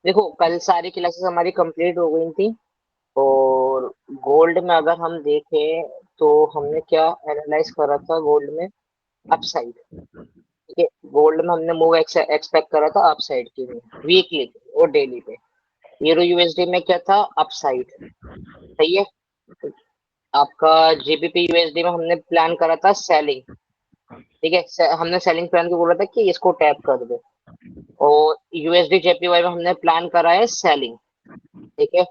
देखो कल सारी क्लासेस हमारी कंप्लीट हो गई थी। और गोल्ड में अगर हम देखें तो हमने क्या एनालाइज करा था गोल्ड में? अपसाइड। ठीक है, गोल्ड में हमने मूव एक्सपेक्ट करा था अपसाइड की में, वीकली और डेली पे। यूरो यूएसडी में क्या था? अपसाइड। सही है। आपका जीबीपी यूएसडी में हमने प्लान करा था सेलिंग। ठीक है, हमने सेलिंग प्लान को बोला था कि इसको टैप कर दो। और यूएसडी जेपीवाई में हमने प्लान करा है सेलिंग। ठीक है,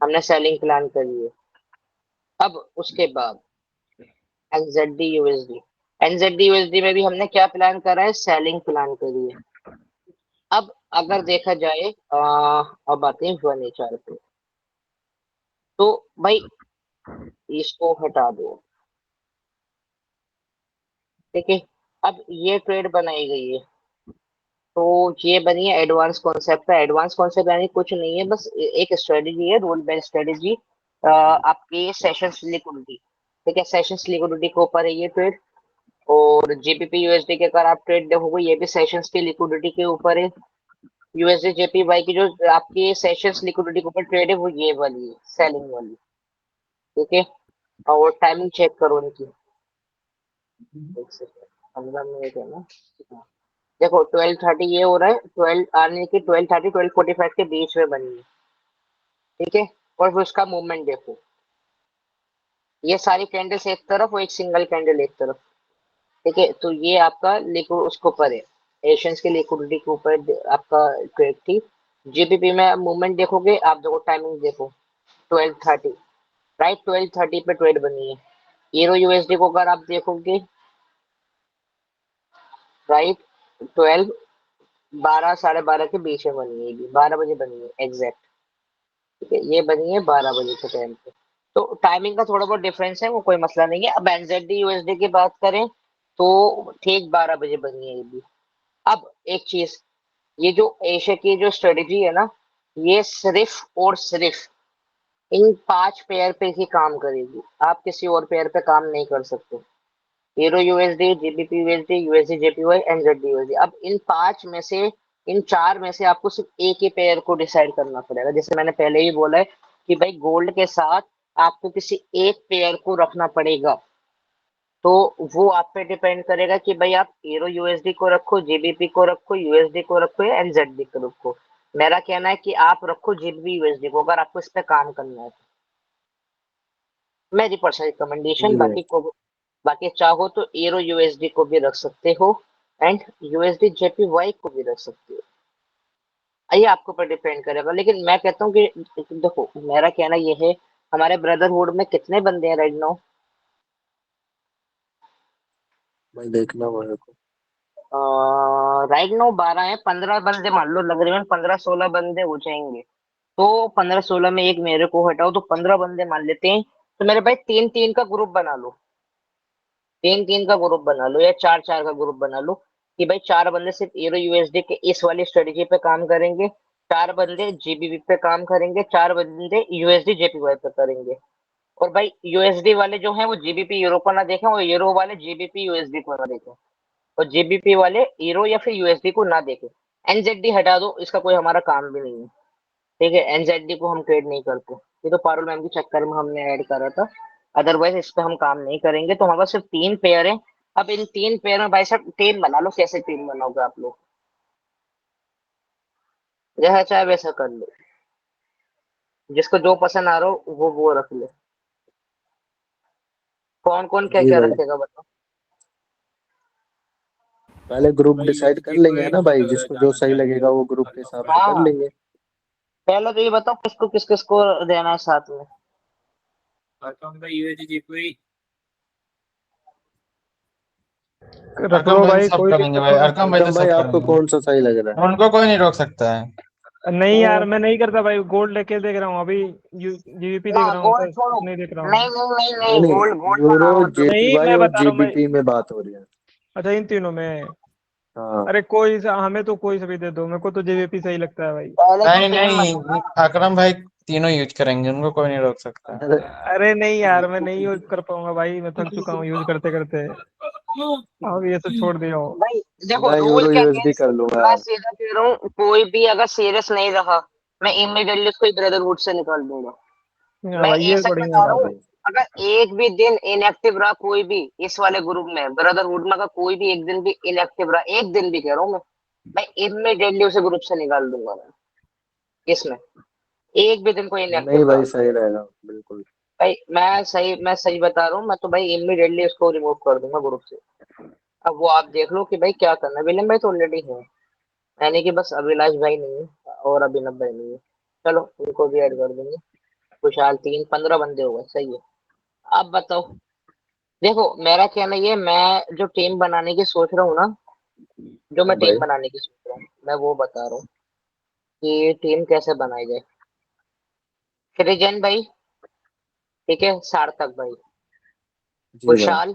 हमने सेलिंग प्लान करी है। अब उसके बाद एनजेडी यूएसडी, एनजेडी यूएसडी में भी हमने क्या प्लान करा है? सेलिंग प्लान करी है। अब अगर देखा जाए अब आते हैं वन एचआर पे। तो भाई इसको हटा दो। ठीक है, अब ये ट्रेड बनाई गई है। तो ये बनी है एडवांस कॉन्सेप्ट है। एडवांस कॉन्सेप्ट यानी कुछ नहीं है, बस एक स्ट्रेटेजी है, रोल बेस्ड स्ट्रेटेजी। आपके सेशंस लिक्विडिटी। ठीक है, सेशंस लिक्विडिटी के ऊपर है ये ट्रेड। और जीबीपी यूएसडी के अगर आप ट्रेड देखोगे, ये भी सेशंस की लिक्विडिटी के ऊपर है। यूएसडी जेपीवाई की जो आपकी सेशंस लिक्विडिटी के ऊपर ट्रेड है, वो ये वाली है, सेलिंग वाली। ठीक है, और टाइमिंग चेक करो उनकी। एक सेकंड, 15 मिनट है ना? हाँ। देखो 12:30 ये हो रहा है, 12 आने की 12:30 12:45 के बीच में बनी है। ठीक है, और फिर उसका मूवमेंट देखो। ये सारी कैंडल्स एक तरफ और एक सिंगल कैंडल एक तरफ। ठीक है, तो ये आपका लिक्विड उसके ऊपर है, एशियंस के लिक्विडिटी के ऊपर आपका ट्रेड थी। जीबीपी में मूवमेंट देखोगे आप, देखो टाइमिंग देखो, 12:30 राइट, 12:30 पे ट्रेड बनी है। यूरो यूएसडी को अगर आप देखोगे, राइट, 12 12 12:30 के बीच में बनी है, ये भी 12 बजे बनी है एग्जैक्ट। ठीक है, ये बनी है 12 बजे के टाइम पे। तो टाइमिंग का थोड़ा बहुत डिफरेंस है, वो कोई मसला नहीं है। अब एनजेडी यूएसडी की बात करें तो ठीक 12 बजे बनी है ये भी। अब एक चीज, ये जो एशिया की जो स्ट्रेटेजी है ना, ये सिर्फ और सिर्फ इन 5 पेयर पे ही काम करेगी। आप किसी और पेयर पे काम नहीं कर सकते। Euro USD, GBP USD, USD JPY, NZD USD. अब इन 5 में से, इन 4 में से आपको सिर्फ एक ही पेयर को डिसाइड करना पड़ेगा। जैसे मैंने पहले ही बोला है कि भाई गोल्ड के साथ आपको किसी एक पेयर को रखना पड़ेगा। तो वो आप पे डिपेंड करेगा कि भाई आप यूरो यूएसडी को रखो, जीबीपी को रखो, यूएसडी को रखो या एनजेडी को रखो। मेरा कहना है कि आप रखो जीबीपी यूएसडी को, अगर आपको इस पे काम करना है तो। मेरी पर्सनल रिकमेंडेशन। जी भाई। बाकी चाहो तो यूरो यूएसडी को भी रख सकते हो, एंड यूएसडी जेपीवाई को भी रख सकते हो। ये आपके ऊपर डिपेंड करेगा, लेकिन मैं कहता हूँ कि देखो मेरा कहना ये है, हमारे ब्रदरहुड में कितने बंदे हैं राइट नाउ? भाई देखना मेरे को। राइट नाउ 12 है, 15 बंदे मान लो लग रहे हैं, 15-16 बंदे हो जाएंगे। तो 15-16 में एक मेरे को हटाओ तो 15 बंदे मान लेते हैं। तो मेरे भाई 3-3 का ग्रुप बना लो, 3-3 का ग्रुप बना लो या 4-4 का ग्रुप बना लो। कि भाई 4 बंदे सिर्फ यूरो यूएसडी के इस वाली स्ट्रेटेजी पे काम करेंगे, 4 बंदे जीबीबी पे काम करेंगे, 4 बंदे यूएसडी जेपीवाई पे करेंगे। और भाई यूएसडी वाले जो हैं वो जीबीपी यूरो को ना देखें, और यूरो वाले जीबीपी यूएसडी को ना देखें, और जीबीपी वाले यूरो या फिर यूएसडी को ना देखें। एनजेडी हटा दो, इसका कोई हमारा काम भी नहीं है। ठीक है, एनजेडी को हम ट्रेड नहीं करते, ये तो पारुल मैम के चक्कर में हमने ऐड करा था। अदरवाइज इस पे हम काम नहीं करेंगे। तो हमारे पास सिर्फ 3 पेयर है। अब इन 3 पेयर में भाई साहब टीम बना लो, कैसे टीम बनाओगे आप लोग? जैसा चाहे वैसा कर लो, जिसको जो पसंद आ रहा हो वो रख ले। कौन कौन क्या जी क्या भाई, रखेगा बताओ? पहले ग्रुप डिसाइड कर लेंगे है ना भाई, जिसको जो सही लगेगा वो ग्रुप के हिसाब से कर हाँ, लेंगे। पहले तो ये बताओ किसको किस किसको देना है साथ में। रख लो भाई, सब कोई करेंगे दिक्कत भाई, नहीं अरकम भाई तो अरकम भाई सब आपको करेंगे। कौन सा सही लग रहा है? उनको कोई नहीं रोक सकता है। है। नहीं वो यार, मैं नहीं करता भाई, गोल्ड लेके देख रहा हूँ अभी। जीवीपी ना, देख रहा हूँ गोल्ड सर, छोड़ो। नहीं देख रहा नहीं हूँ। नहीं नहीं नहीं नहीं, नहीं, गोल्ड गोल्ड का यूरो नाम मत लो। नहीं, जेपीवाई मैं और बता रहा हूँ मैं। जीबीपी में बात हो रही है। अच्छा, इन तीनों में। हाँ। अरे हमें तो कोई सा भी दे दो, मेरे को तो जेवीपी सही लगता है भाई। पहले तो नहीं टीम नहीं, बनाना। अकरम भाई तीनों यूज करेंगे, उनको कोई नहीं रोक सकता। अरे अरे नहीं यार, मैं नहीं यूज कर पाऊंगा भाई, मैं थक चुका हूँ यूज करते करते। अब ये सब छोड़ दिया हूँ। भाई देखो मैं रूल यूरो के यूएसडी अगेंस्ट, कर लूंगा मैं यार। सीधा कह रहा हूँ, कोई भी अगर सीरियस नहीं रहा मैं इमीडिएटली उसको ब्रदरहुड से निकाल दूंगा। हाँ मैं भाई ये ऐसा ही बढ़िया बता है। रहा हाँ हूँ। भाई। अगर एक भी दिन इनएक्टिव रहा कोई भी इस वाले ग्रुप में ब्रदरहुड में, अगर कोई भी एक दिन भी इनएक्टिव रहा, एक दिन भी कह रहा हूँ मैं इमीडिएटली उसे ग्रुप से निकाल दूंगा मैं। इसमें एक भी दिन कोई नहीं इनएक्टिव रहा, भाई, सही रहेगा बिल्कुल। भाई मैं सही बता रहा हूँ, मैं तो भाई इमीडिएटली उसको रिमूव कर दूंगा ग्रुप से। अब वो आप देख लो कि भाई क्या करना है। विलियम भाई तो ऑलरेडी है, यानी कि बस अभिलाष भाई नहीं है और अभिनव भाई नहीं है। चलो उनको भी ऐड कर देंगे। खुशहाल 3 15 बंदे हो गए, सही है। अब बताओ, देखो मेरा कहना ये है, मैं जो टीम बनाने की सोच रहा हूँ ना, जो मैं हाँ टीम भाई। बनाने की सोच रहा हूँ मैं वो बता रहा हूँ कि टीम कैसे बनाई जाए। सृजन भाई, ठीक है, सार्थक भाई, जी भाई। कुशाल,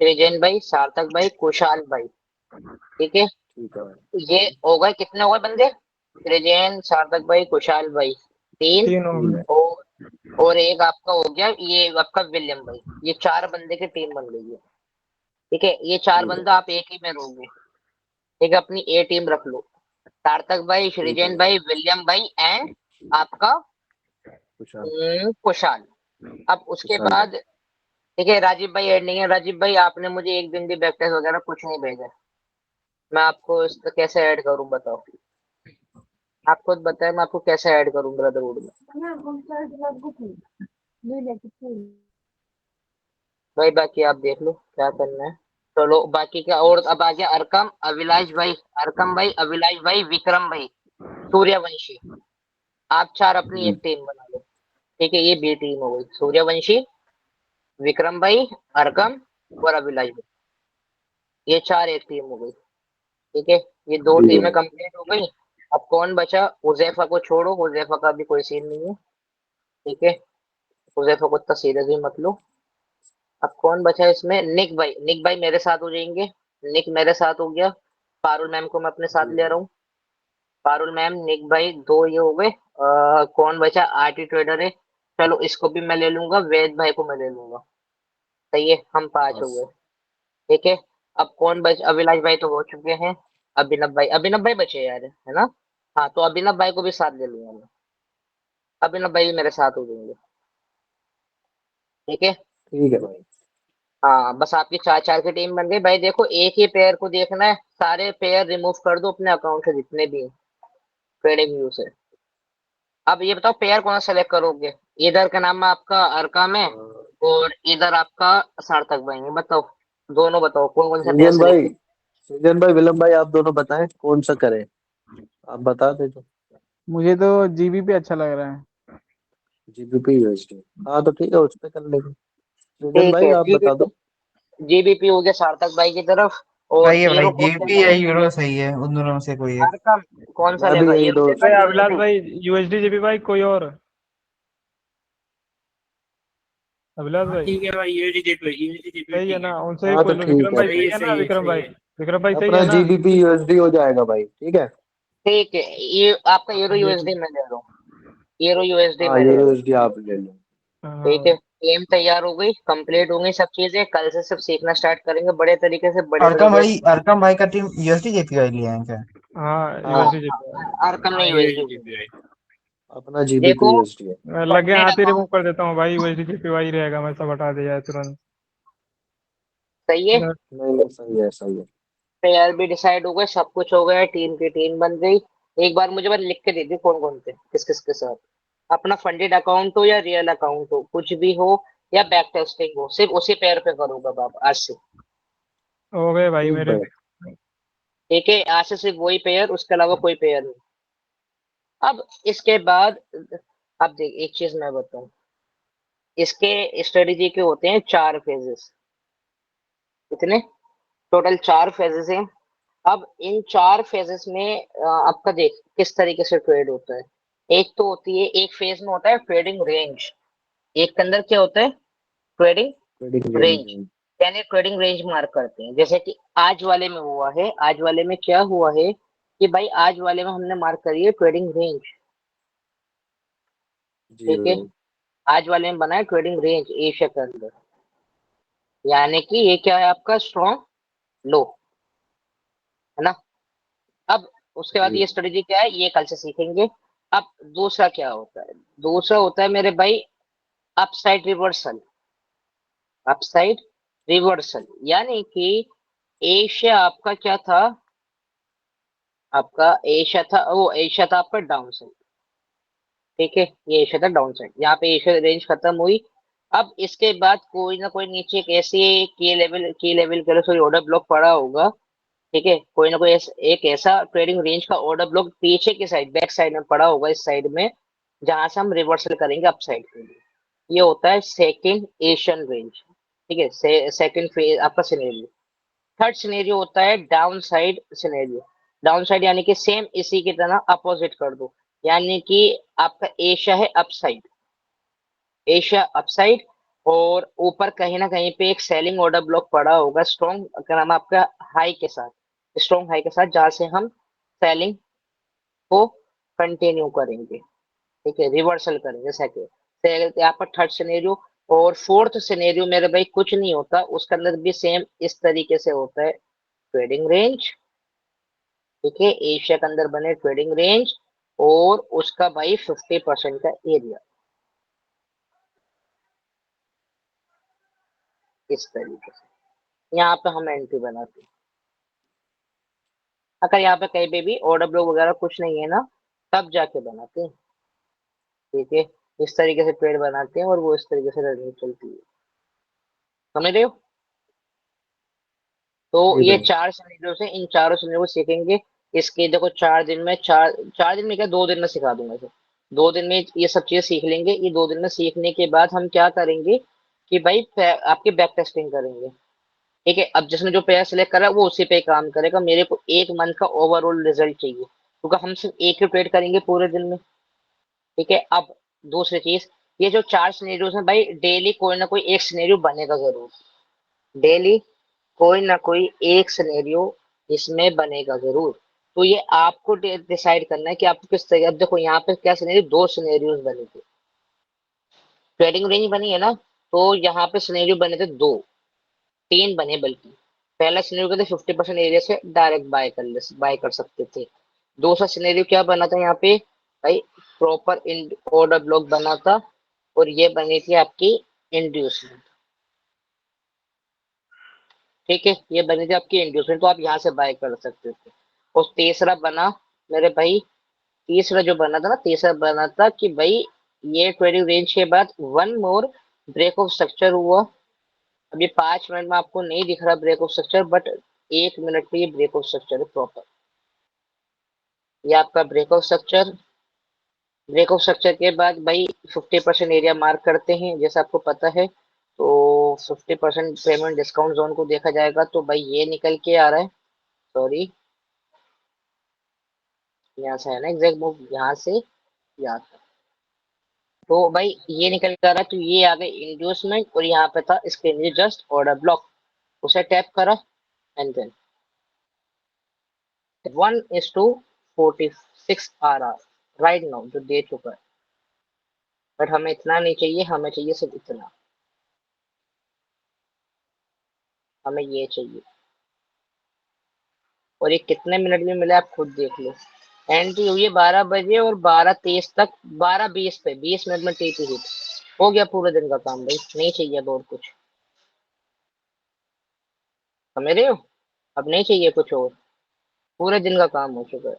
सृजन भाई, सार्थक भाई, कुशाल भाई, ठीक है। ठीक है भाई। ये हो गए, कितने हो गए बंदे? सृजन, सार्थक भाई, कुशाल भाई, 3। 3 हो ठीक गए। है। और एक आपका हो गया, ये आपका विलियम भाई। ये 4 बंदे की टीम बन गई है, ठीक है। ये 4 ठीक है। बंदा आप एक ही में रहोगे, ठीक है। अपनी ए टीम रख लो, सार्थक भाई, ठीक है सृजन भाई। भाई, विलियम भाई एंड आपका कुशाल। कुशाल। अब उसके कुशाल भाई। बाद, ठीक है, राजीव भाई ऐड नहीं है। राजीव भाई आपने मुझे एक दिन भी बैक टेस्ट वगैरह कुछ नहीं भेजा, मैं आपको कैसे ऐड करूं बताओ? आप खुद बताएं, मैं आपको कैसे ऐड करूं ब्रदरहुड में? भाई बाकी आप देख लो क्या करना है। चलो बाकी का, और अब आ गया अरकम, अभिलाष भाई, अरकम भाई, अभिलाष भाई, विक्रम भाई, सूर्यवंशी। आप 4 अपनी जी। एक टीम बना लो, ठीक है। ये बी टीम हो गई, सूर्यवंशी, विक्रम भाई, अरकम और अभिलाष भाई। ये 4 एक टीम हो गई, ठीक है। ये 2 जी टीमें भाई। कंप्लीट हो गई। अब कौन बचा? हुजैफा को छोड़ो, हुजैफा का भी कोई सीन नहीं है, ठीक है। हुजैफा को इतना सीरियस भी मत लो। अब कौन बचा है इसमें? निक भाई, निक भाई मेरे साथ हो जाएंगे। निक मेरे साथ हो गया। पारुल मैम को मैं अपने साथ जी ले रहा भाई। हूँ। पारुल मैम, निक भाई, 2 ये हो गए। कौन बचा? आरटी ट्रेडर है, चलो इसको भी मैं ले लूंगा। वैद भाई को मैं ले लूंगा, सही है। हम 5 हो बस। गए, ठीक है। अब कौन बच? अभिलाष भाई तो हो चुके हैं। अभिनव भाई, अभिनव भाई बचे यार, है ना? हाँ, तो अभिनव भाई को भी साथ ले लूंगा मैं। अभिनव भाई भी मेरे साथ हो जाएंगे, ठीक है। ठीक है भाई। हाँ, बस आपकी 4 4 की टीम बन गई भाई। देखो एक ही पेयर को देखना है, सारे पेयर रिमूव कर दो अपने अकाउंट से जितने भी हैं ट्रेडिंग व्यू से। अब ये बताओ पेयर कौन सा सेलेक्ट करोगे? इधर का नाम आपका अर्का में, और इधर आपका सार्थक भाई है। बताओ, दोनों बताओ कौन कौन सा पेयर सृजन सेलेक्ट भाई, सृजन भाई, विलम भाई, आप दोनों बताएं कौन सा करें। आप बता दे तो। मुझे तो जीबी पे अच्छा लग रहा है। GBP USD. हाँ तो ठीक है, उस पे कर लेंगे। सृजन ठीक भाई है। आप बता दो। जीबीपी हो गया सार्थक भाई की तरफ। और सही है भाई, हीरो कौन जीपी या लेगा? यूरो सही है, उन दोनों में से कोई एक। अर्कम कौन सा मैं भी लेगा? यही हीरो दो। लेगा, भाई अभिलाष यूएसडी? भाई यूएसडी जीबी भाई, कोई और? अभिलाष भाई ठीक है भाई, ये सही है ठीक है। ना? उनसे ही हाँ तो पूछ लो। ठीक विक्रम है भाई सही सही फिर। है, है ना? सही है, विक्रम सही भाई, है। विक्रम भाई सही अपना है ना? जीबीपी यूएसडी हो जाएगा भाई, ठीक है। ठीक है, ये आपका हीरो ये तो यूएसडी में ले लो। हीरो यूएसडी हाँ, में ले लो, यूएसडी आप ले लो। हाँ ठीक है। भाई। गेम तैयार हो गई, कंप्लीट हो गई सब चीजें। कल से सब सीखना स्टार्ट करेंगे बड़े तरीके से, बड़े तरीके से। अरकम भाई का टीम यूएसडी जेपी आई लिया है क्या? हाँ हाँ, यूएसडी जीबी भाई। अर्कम हाँ, नहीं, ये यूएसडी। जीपीआई। अपना जीबीपी देखो, यूएसडी है। मैं लगे कंप्लीट हाथ ही रिमूव अकाउंट, कर देता हूँ भाई। यूएसडी जीबी भाई रहेगा, मैं सब हटा दिया है तुरंत। सही है। नहीं नहीं, सही है, सही है। प्लेयर भी डिसाइड हो गए, सब कुछ हो गया, टीम की टीम बन गई। एक बार मुझे बस लिख के दे दी कौन कौन थे, किस किस के साथ। अपना फंडेड अकाउंट हो या रियल अकाउंट हो, कुछ भी हो, या बैक टेस्टिंग हो, सिर्फ उसी पेयर पे करूंगा बाप आज से, हो गए भाई ठीक मेरे भाई। भी। ठीक है। आज से सिर्फ वही पेयर, उसके अलावा कोई पेयर नहीं। अब इसके बाद, अब देख एक चीज मैं बताऊं, इसके स्ट्रेटेजी के होते हैं 4 फेजेस। कितने? टोटल 4 फेजेस हैं। अब इन 4 फेजेस में आपका देख किस तरीके से ट्रेड होता है। एक तो होती है, एक फेज में होता है ट्रेडिंग रेंज। एक के अंदर क्या होता है? Trading trading range, range. यानी ट्रेडिंग रेंज मार्क करते हैं। जैसे कि आज वाले में हुआ है, आज वाले में क्या हुआ है कि भाई आज वाले में हमने मार्क करी है ट्रेडिंग रेंज, जी ठीक है। भाई। आज वाले में बना है ट्रेडिंग रेंज एशिया के अंदर, यानी कि ये क्या है आपका? स्ट्रॉन्ग लो, है ना? अब उसके बाद जी। ये स्ट्रेटेजी क्या है, ये कल से सीखेंगे। अब दूसरा क्या होता है? दूसरा होता है मेरे भाई अपसाइड रिवर्सल। अपसाइड रिवर्सल यानी कि एशिया आपका क्या था? आपका एशिया था, वो एशिया था आपका डाउन साइड। ठीक है, ये एशिया था डाउन साइड, यहाँ पे एशिया रेंज खत्म हुई। अब इसके बाद कोई ना कोई नीचे एक ऐसी की लेवल कह लो, सॉरी, ऑर्डर ब्लॉक पड़ा होगा। ठीक है, कोई ना कोई एक ऐसा ट्रेडिंग रेंज का ऑर्डर ब्लॉक पीछे की साइड, बैक साइड में पड़ा होगा, इस साइड में, जहां से हम रिवर्सल करेंगे अप साइड के लिए। ये होता है सेकंड एशियन रेंज। ठीक है, सेकंड फेज आपका सिनेरियो। थर्ड सिनेरियो होता है down side scenario. Down side यानी कि सेम इसी की तरह अपोजिट कर दो, यानी कि आपका एशिया है अपसाइड, एशिया अपसाइड, और ऊपर कहीं ना कहीं पे एक सेलिंग ऑर्डर ब्लॉक पड़ा होगा स्ट्रॉन्ग, क्या नाम है आपका, हाई के साथ, स्ट्रॉन्ग हाई के साथ, जहां से हम सेलिंग को कंटिन्यू करेंगे। ठीक है, रिवर्सल करेंगे सेकेंड, यहाँ पर थर्ड सिनेरियो। और फोर्थ सिनेरियो मेरे भाई कुछ नहीं होता, उसके अंदर भी सेम इस तरीके से होता है, ट्रेडिंग रेंज। ठीक है, एशिया के अंदर बने ट्रेडिंग रेंज, और उसका भाई 50% का एरिया, इस तरीके से यहाँ पे हम एंट्री बनाते हैं। अगर यहाँ पे कहीं पे भी ऑर्डर ब्लॉक वगैरह कुछ नहीं है ना, तब जाके बनाते हैं। ठीक है, इस तरीके से ट्रेड बनाते हैं और वो इस तरीके से रनिंग चलती है। समझ रहे हो? तो जी ये भाई। चार सिनेरियो से, इन चारों सिनेरियो को सीखेंगे। इसके देखो 4 दिन में, चार दिन में क्या, 2 दिन में सिखा दूंगा इसे। 2 दिन में ये सब चीजें सीख लेंगे। ये 2 दिन में सीखने के बाद हम क्या करेंगे कि भाई आपकी बैक टेस्टिंग करेंगे। ठीक है, अब जिसने जो पेयर सिलेक्ट करा वो उसी पे काम करेगा। मेरे को 1 मंथ का ओवरऑल रिजल्ट चाहिए, क्योंकि हम सिर्फ एक ही ट्रेड करेंगे पूरे दिन में। ठीक है, अब दूसरी चीज, ये जो 4 सिनेरियोज हैं भाई, डेली कोई ना कोई एक सिनेरियो बनेगा जरूर। डेली कोई ना कोई एक सिनेरियो इसमें बनेगा जरूर। तो ये आपको डिसाइड करना है कि आपको किस तरह। अब देखो यहाँ पे क्या सिनेरियो, 2 सिनेरियोज बने थे, ट्रेडिंग रेंज बनी है ना, तो यहाँ पे सिनेरियो बने थे दो, 3 बने बल्कि। पहला सिनेरियो कहते 50% एरिया से डायरेक्ट बाय कर सकते थे। दूसरा सिनेरियो क्या बना था यहाँ पे भाई, प्रॉपर ऑर्डर ब्लॉक बना था, और ये बनी थी आपकी इंड्यूसमेंट। ठीक है, ये बनी थी आपकी इंड्यूसमेंट, तो आप यहाँ से बाय कर सकते थे। और तीसरा बना मेरे भाई, तीसरा जो बना था ना, तीसरा बना था कि भाई ये ट्रेडिंग रेंज के बाद one more break of structure हुआ। अभी 5 मिनट में आपको नहीं दिख रहा break of structure, but 1 minute पे ये ब्रेक ऑफ स्ट्रक्चर है प्रॉपर। ये आपका break of structure, break of structure के बाद भाई 50% एरिया मार्क करते हैं, जैसे आपको पता है। तो 50% पेमेंट डिस्काउंट जोन को देखा जाएगा, तो भाई ये निकल के आ रहा है, सॉरी, यहाँ से है ना एग्जैक्ट मूव, यहाँ से यहाँ तक। तो भाई ये निकल के आ रहा है, तो ये आ गई इंड्यूसमेंट, और यहाँ पे था इसके जस्ट ऑर्डर ब्लॉक, उसे टैप करा, एंड देन 1:46 आ रहा राइट नाउ जो दे चुका है। बट हमें इतना नहीं चाहिए, हमें चाहिए सिर्फ इतना, हमें ये चाहिए। और ये कितने मिनट में मिला आप खुद देख लो। एंट्री हुई है 12 बजे, और 12:23 तक, 12:20 पे 20 मिनट में टीपी हिट हो गया। पूरे दिन का काम भाई, नहीं चाहिए अब और कुछ। समझ रहे हो? अब नहीं चाहिए कुछ और, पूरे दिन का काम हो चुका है।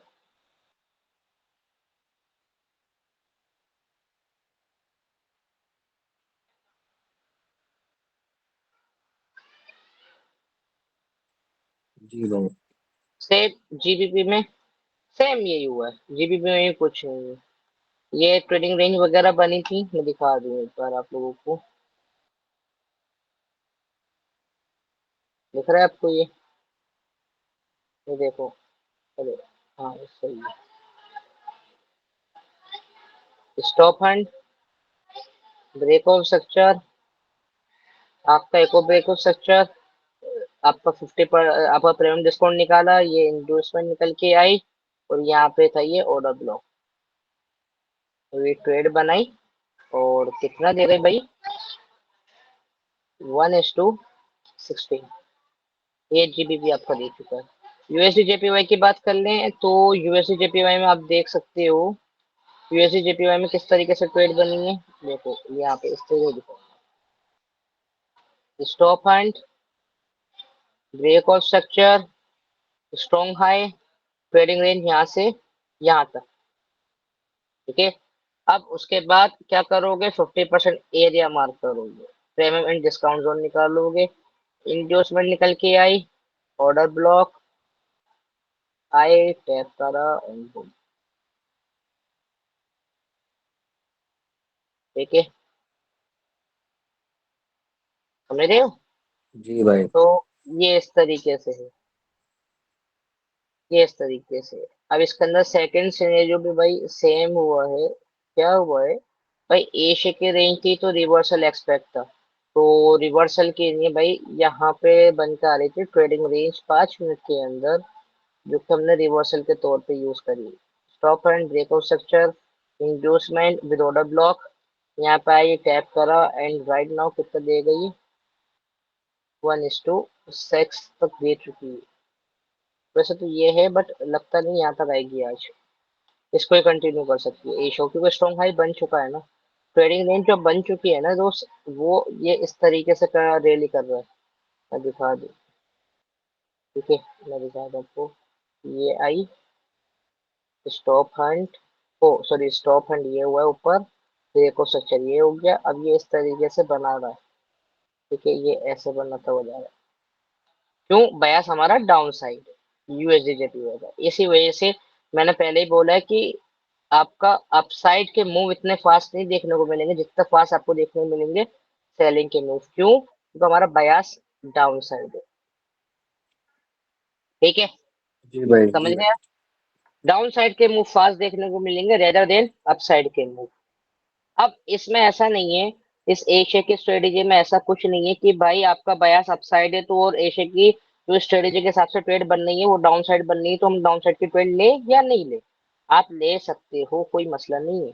जी भाई। सेम जीबीपी में सेम यही हुआ है, जीबीपी में भी कुछ नहीं है। ये ट्रेडिंग रेंज वगैरह बनी थी, मैं दिखा दूं एक बार आप लोगों को। दिख रहा है आपको ये देखो, चलो, हाँ ये सही है। Stop hand, break of structure, आपका एक और ब्रेक ऑफ स्ट्रक्चर, आपका 50 पर आपका प्रीमियम डिस्काउंट निकाला, ये इंडोर्समेंट निकल के आई, और यहाँ पे था ये ऑर्डर ब्लॉक। तो ये ट्रेड बनाई, और कितना दे रहे भाई, 1:16। ये जीबीपी आपका दे चुका है। यूएसडी जेपीवाई की बात कर लें, तो यूएसडी जेपीवाई में आप देख सकते हो यूएसडी जेपीवाई में किस तरीके से ट्रेड बनी है, देखो यहाँ पे इस तरीके दिखो, stop and break of structure, strong high, trading range यहाँ से यहाँ तक। ठीक है, अब उसके बाद क्या करोगे, 50% एरिया मार्क करोगे, प्रीमियम एंड डिस्काउंट जोन निकालोगे, इंड्यूसमेंट निकल के आई, ऑर्डर ब्लॉक आए, टैप करा एंड boom। ठीक है, समझ रहे हो? जी भाई। तो ये इस तरीके से है, ये इस तरीके से है। अब इसके अंदर सेकंड सिनेरियो भी भाई सेम हुआ है। क्या हुआ है भाई, एशिया की रेंज थी तो रिवर्सल एक्सपेक्ट था, तो रिवर्सल के लिए भाई यहाँ पे बन के आ रही थी ट्रेडिंग रेंज 5 मिनट के अंदर, जो कि हमने रिवर्सल के तौर पे यूज करी। Stop and breakout structure, inducement with order block, यहाँ पे आई, टैप करा एंड राइट नाउ कितना दे गई, 1:6 तक दे चुकी है। वैसे तो ये है बट लगता नहीं यहाँ तक आएगी आज, इसको ही कंटिन्यू कर सकती है एशो, क्योंकि स्ट्रॉन्ग हाई बन चुका है ना, ट्रेडिंग रेंज जो बन चुकी है ना दोस्त, वो ये इस तरीके से रैली कर रहा है। मैं दिखा दूँ, ठीक है, मैं दिखा दूँ आपको, ये आई stop hunt, oh sorry stop hunt ये हुआ है ऊपर, देखो स्ट्रक्चर ये हो गया, अब ये इस तरीके से बना रहा है। ठीक है, ये ऐसे बनाता हुआ जा रहा है, क्यों, बयास हमारा डाउन साइड यूएसडी जेपी होगा, इसी वजह से मैंने पहले ही बोला है कि आपका अपसाइड के मूव इतने फास्ट नहीं देखने को मिलेंगे जितना फास्ट आपको देखने को मिलेंगे सेलिंग के मूव, क्यों, क्योंकि हमारा बयास डाउन साइड है। ठीक है, जी भाई। समझ गया, डाउन साइड के मूव फास्ट देखने को मिलेंगे रेदर देन अपसाइड के मूव। अब इसमें ऐसा नहीं है, इस एशिया की स्ट्रेटेजी में ऐसा कुछ नहीं है कि भाई आपका बयास अपसाइड है तो, और एशिया की जो स्ट्रेटेजी के हिसाब से ट्रेड बन रही है वो डाउन साइड बन रही है, तो हम डाउन साइड की ट्रेड ले या नहीं ले, आप ले सकते हो, कोई मसला नहीं है।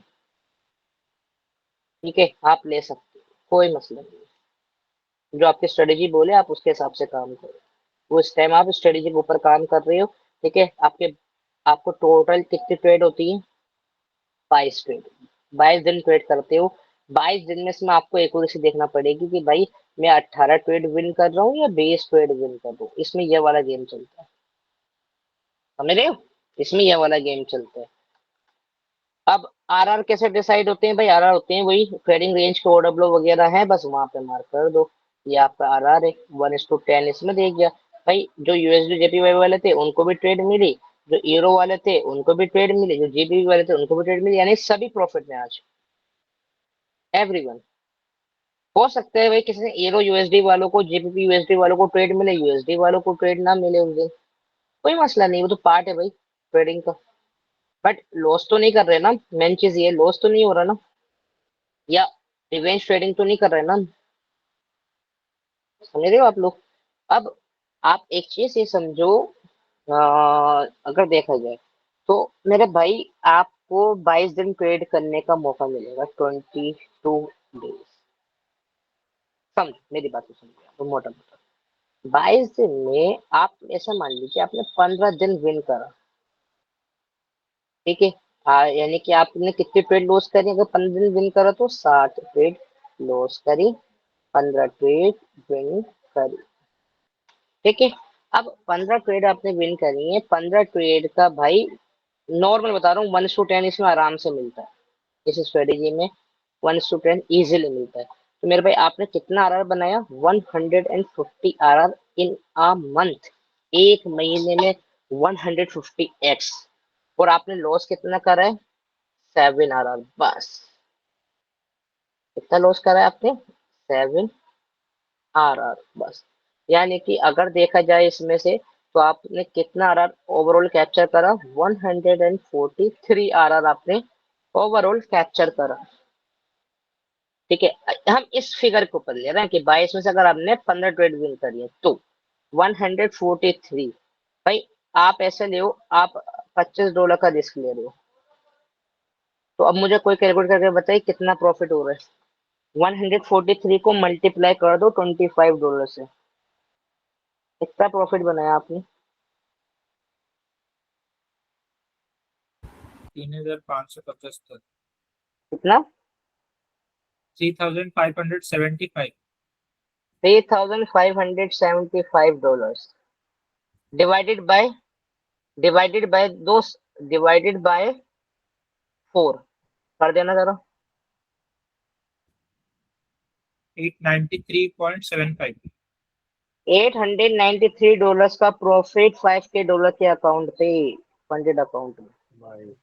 ठीक है, आप ले सकते हो, कोई मसला नहीं है। जो आपकी स्ट्रेटेजी बोले आप उसके हिसाब से काम करो, वो इस टाइम आप स्ट्रेटेजी के ऊपर काम कर रहे हो। ठीक है, आपको टोटल कितनी ट्रेड होती है, 22 ट्रेड, 22 दिन ट्रेड करते हो, 22 दिन में से आपको एक्यूरेसी देखना पड़ेगी कि भाई मैं 18 ट्रेड विन कर रहा हूँ या 20 ट्रेड विन कर रहा हूँ, इसमें यह वाला गेम चलता है, समझ रहे हो, इसमें यह वाला गेम चलता है। अब आरआर कैसे डिसाइड होते हैं भाई, आरआर होते हैं वही ट्रेडिंग रेंज के ऑर्डर ब्लो वगैरह है, बस वहां पे मार्क कर दो, ये आपका आरआर है, 1:10 इसमें दे गया। भाई जो यूएसडी जेपीवाई वाले थे उनको भी ट्रेड मिली, जो यूरो वाले थे उनको भी ट्रेड मिली, जो जीबीवी वाले थे उनको भी ट्रेड मिली, यानी सभी प्रॉफिट में आज, एवरीवन। हो सकता है भाई किसी ने यूरो यूएसडी वालों को, जीबीपी यूएसडी वालों को ट्रेड मिले, यूएसडी वालों को ट्रेड ना मिले उस दिन, कोई मसला नहीं, वो तो पार्ट है भाई ट्रेडिंग का। बट लॉस तो नहीं कर रहे ना, मेन चीज ये, लॉस तो नहीं हो रहा ना, या रिवेंज ट्रेडिंग तो नहीं कर रहे ना हम, समझ रहे हो आप लोग। अब आप एक चीज ये समझो, अगर देखा जाए तो मेरे भाई आपको 22 दिन ट्रेड करने का मौका मिलेगा, 22 डेज, समझ मेरी बात को, समझ तो मोटा मोटा 22 दिन में आप ऐसा मान लीजिए आपने 15 दिन विन करा। ठीक है, यानी कि आपने कितनी ट्रेड लॉस करी, अगर 15 दिन विन करा तो 60 ट्रेड लॉस करी, 15 ट्रेड विन करी। ठीक है, अब 15 ट्रेड आपने विन करी है, 15 ट्रेड का भाई नॉर्मल बता रहा हूँ 1:10 इसमें आराम से मिलता है, इस स्ट्रेटेजी में 1:10 इजीली मिलता है। तो मेरे भाई आपने कितना आरआर बनाया, 150 आरआर इन अ मंथ, एक महीने में 150x, और आपने लॉस कितना करा है, 7 आरआर, बस कितना लॉस करा है आपने, 7 आरआर बस। यानी कि अगर देखा जाए इसमें से, तो आपने कितना आरआर ओवरऑल कैप्चर करा, 143 आरआर आपने ओवरऑल कैप्चर करा। ठीक है, हम इस फिगर को ऊपर ले रहे हैं कि 22 में से अगर आपने 15 ट्रेड विन करी है तो 143। भाई आप ऐसे ले, आप $25 का रिस्क ले रहे हो, तो अब मुझे कोई कैलकुलेट करके बताइए कितना प्रॉफिट हो रहा है, 143 को मल्टीप्लाई कर दो $25 से, कितना प्रॉफिट बनाया आपने। 3,575 कितना? 3,575 $3,575 डिवाइडेड बाय 4 कर देना जरा। 893.75 $893 का प्रॉफिट $5K के अकाउंट पे, फंडेड अकाउंट में। भाई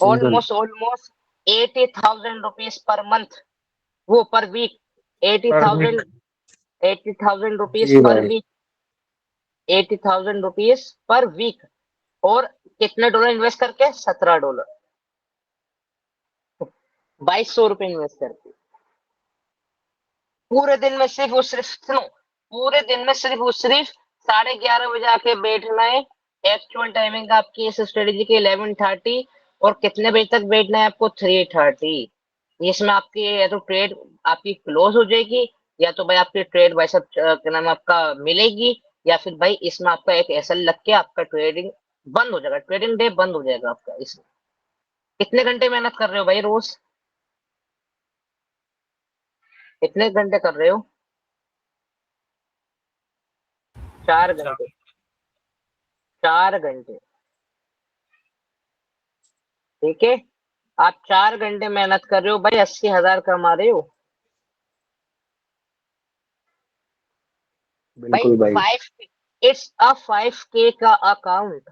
ऑलमोस्ट 80,000 रुपीज पर मंथ, वो per week. Eighty per week. Thousand 80,000 rupees जी पर भाई। Week, 80,000 rupees per week. और कितने डॉलर इन्वेस्ट करके? $17, $2,200 इन्वेस्ट करके। पूरे दिन में सिर्फ और सिर्फ सुनो, पूरे दिन में सिर्फ और सिर्फ 11:30 बजे आके बैठना है। एक्चुअल टाइमिंग आपकी इस स्ट्रेटेजी की 11:30, और कितने बजे तक बैठना है आपको? 3:30। इसमें आपकी या तो ट्रेड आपकी क्लोज हो जाएगी, या तो भाई आपकी ट्रेड भाई सब क्या नाम है आपका मिलेगी, या फिर भाई इसमें आपका एक ऐसा लग के आपका ट्रेडिंग बंद हो जाएगा, ट्रेडिंग डे बंद हो जाएगा आपका। इसमें कितने घंटे मेहनत कर रहे हो भाई रोज? कितने घंटे कर रहे हो? 4 घंटे। 4 घंटे, ठीक है। आप 4 घंटे मेहनत कर रहे हो भाई, 80,000 कमा रहे हो भाई। बिल्कुल भाई। 5 इट्स अ 5K का अकाउंट,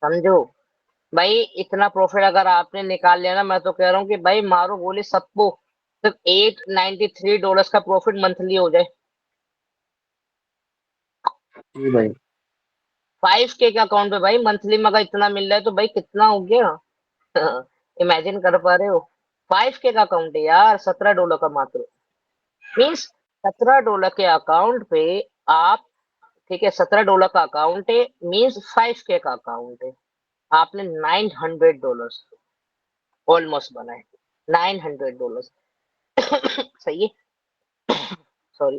समझो भाई। इतना प्रॉफिट अगर आपने निकाल लिया ना, मैं तो कह रहा हूँ कि भाई मारो गोली सबको, सिर्फ $893 का प्रॉफिट मंथली हो जाए। जी भाई। 5K के अकाउंट पे भाई मंथली में अगर इतना मिल रहा है तो भाई कितना हो गया? इमेजिन कर पा रहे हो? 5K का अकाउंट है यार, $17 का मात्र। मीन्स $17 के अकाउंट पे आप, ठीक है, $17 का अकाउंट है, मीन्स 5K का अकाउंट है। आपने $900 ऑलमोस्ट बनाए, $900। सही है, सॉरी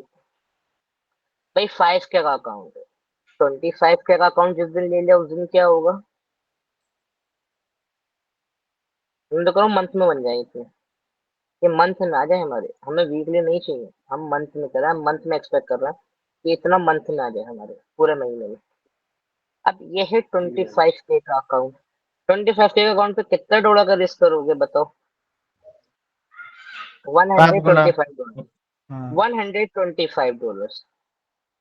भाई। 5K का अकाउंट है, 25K का अकाउंट जिस दिन ले लिया उस दिन क्या होगा? हम तो करो मंथ में बन जाए इतने, ये मंथ में आ जाए हमारे। हमें वीकली नहीं चाहिए, हम मंथ में कर रहे हैं, मंथ में एक्सपेक्ट कर रहे हैं कि इतना मंथ में आ जाए हमारे पूरे महीने में। अब ये है जी ट्वेंटी भाई। फाइव के का अकाउंट। 25K का अकाउंट पे कितना डॉलर का रिस्क करोगे बताओ? वन 5 हंड्रेड गुना। ट्वेंटी फाइव डॉलर हाँ। $125,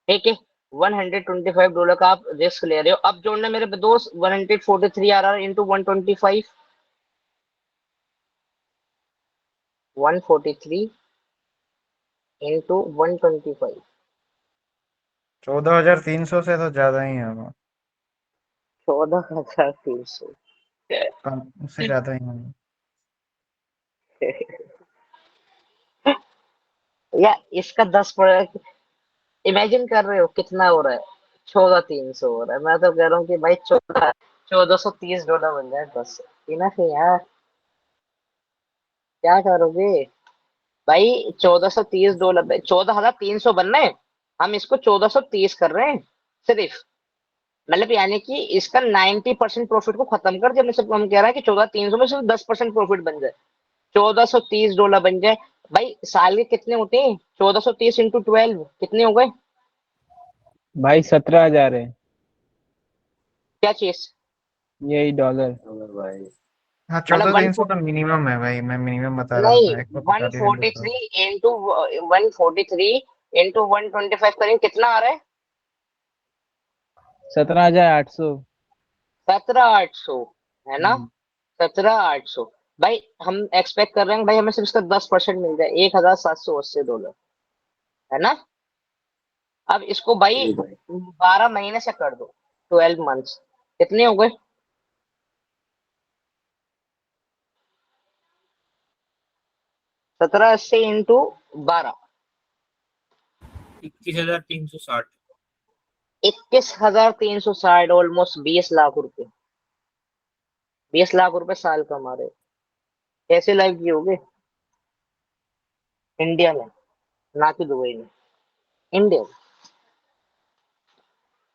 ठीक है। $125 का आप रिस्क ले रहे हो। अब जोड़ना मेरे दोस्त, 143 आ रहा है इंटू 125, 143 इंटू 125, 14,300 से तो ज्यादा ही है वो। 14,300। कम, उससे ज्यादा ही है। या इसका 10%, इमेजिन कर रहे हो कितना हो रहा है? 14,300 हो रहा है। मैं तो कह रहा हूँ कि भाई 1430 डॉलर बन जाए बस, इनफ है यार। क्या करोगे भाई? $1,430, 14,300 बनना है, हम इसको 1430 कर रहे हैं सिर्फ। मतलब यानी कि इसका 90% प्रॉफिट को खत्म कर दिया। हम सिर्फ हम कह रहे हैं कि 14,300 में सिर्फ 10% प्रॉफिट बन जाए, $1,430 बन जाए। भाई साल के कितने होते हैं? 1430 इंटू 12 कितने हो गए? भाई 17,000 है, क्या चीज? यही डॉलर। अगर भाई। हाँ, मतलब 14,300 तो मिनिमम है भाई, मैं मिनिमम बता रहा नहीं, था, एक को one 45 forty into. Three into 125 करेंगे कितना आ रहा है? 17,800। 17,800, है ना? 17,800। भाई हम एक्सपेक्ट कर रहे हैं भाई हमें सिर्फ इसका 10% मिल जाए, $1,780, है ना? अब इसको भाई जी भाई। 12 महीने से कर दो, 12 मंथ्स, कितने हो गए? 1780 इंटू 12, 21,360 21,360, ऑलमोस्ट 20 लाख रुपए। 20 लाख रुपए साल कमा रहे हो। कैसे लाइफ जियोगे? इंडिया में, ना कि दुबई में, इंडिया में।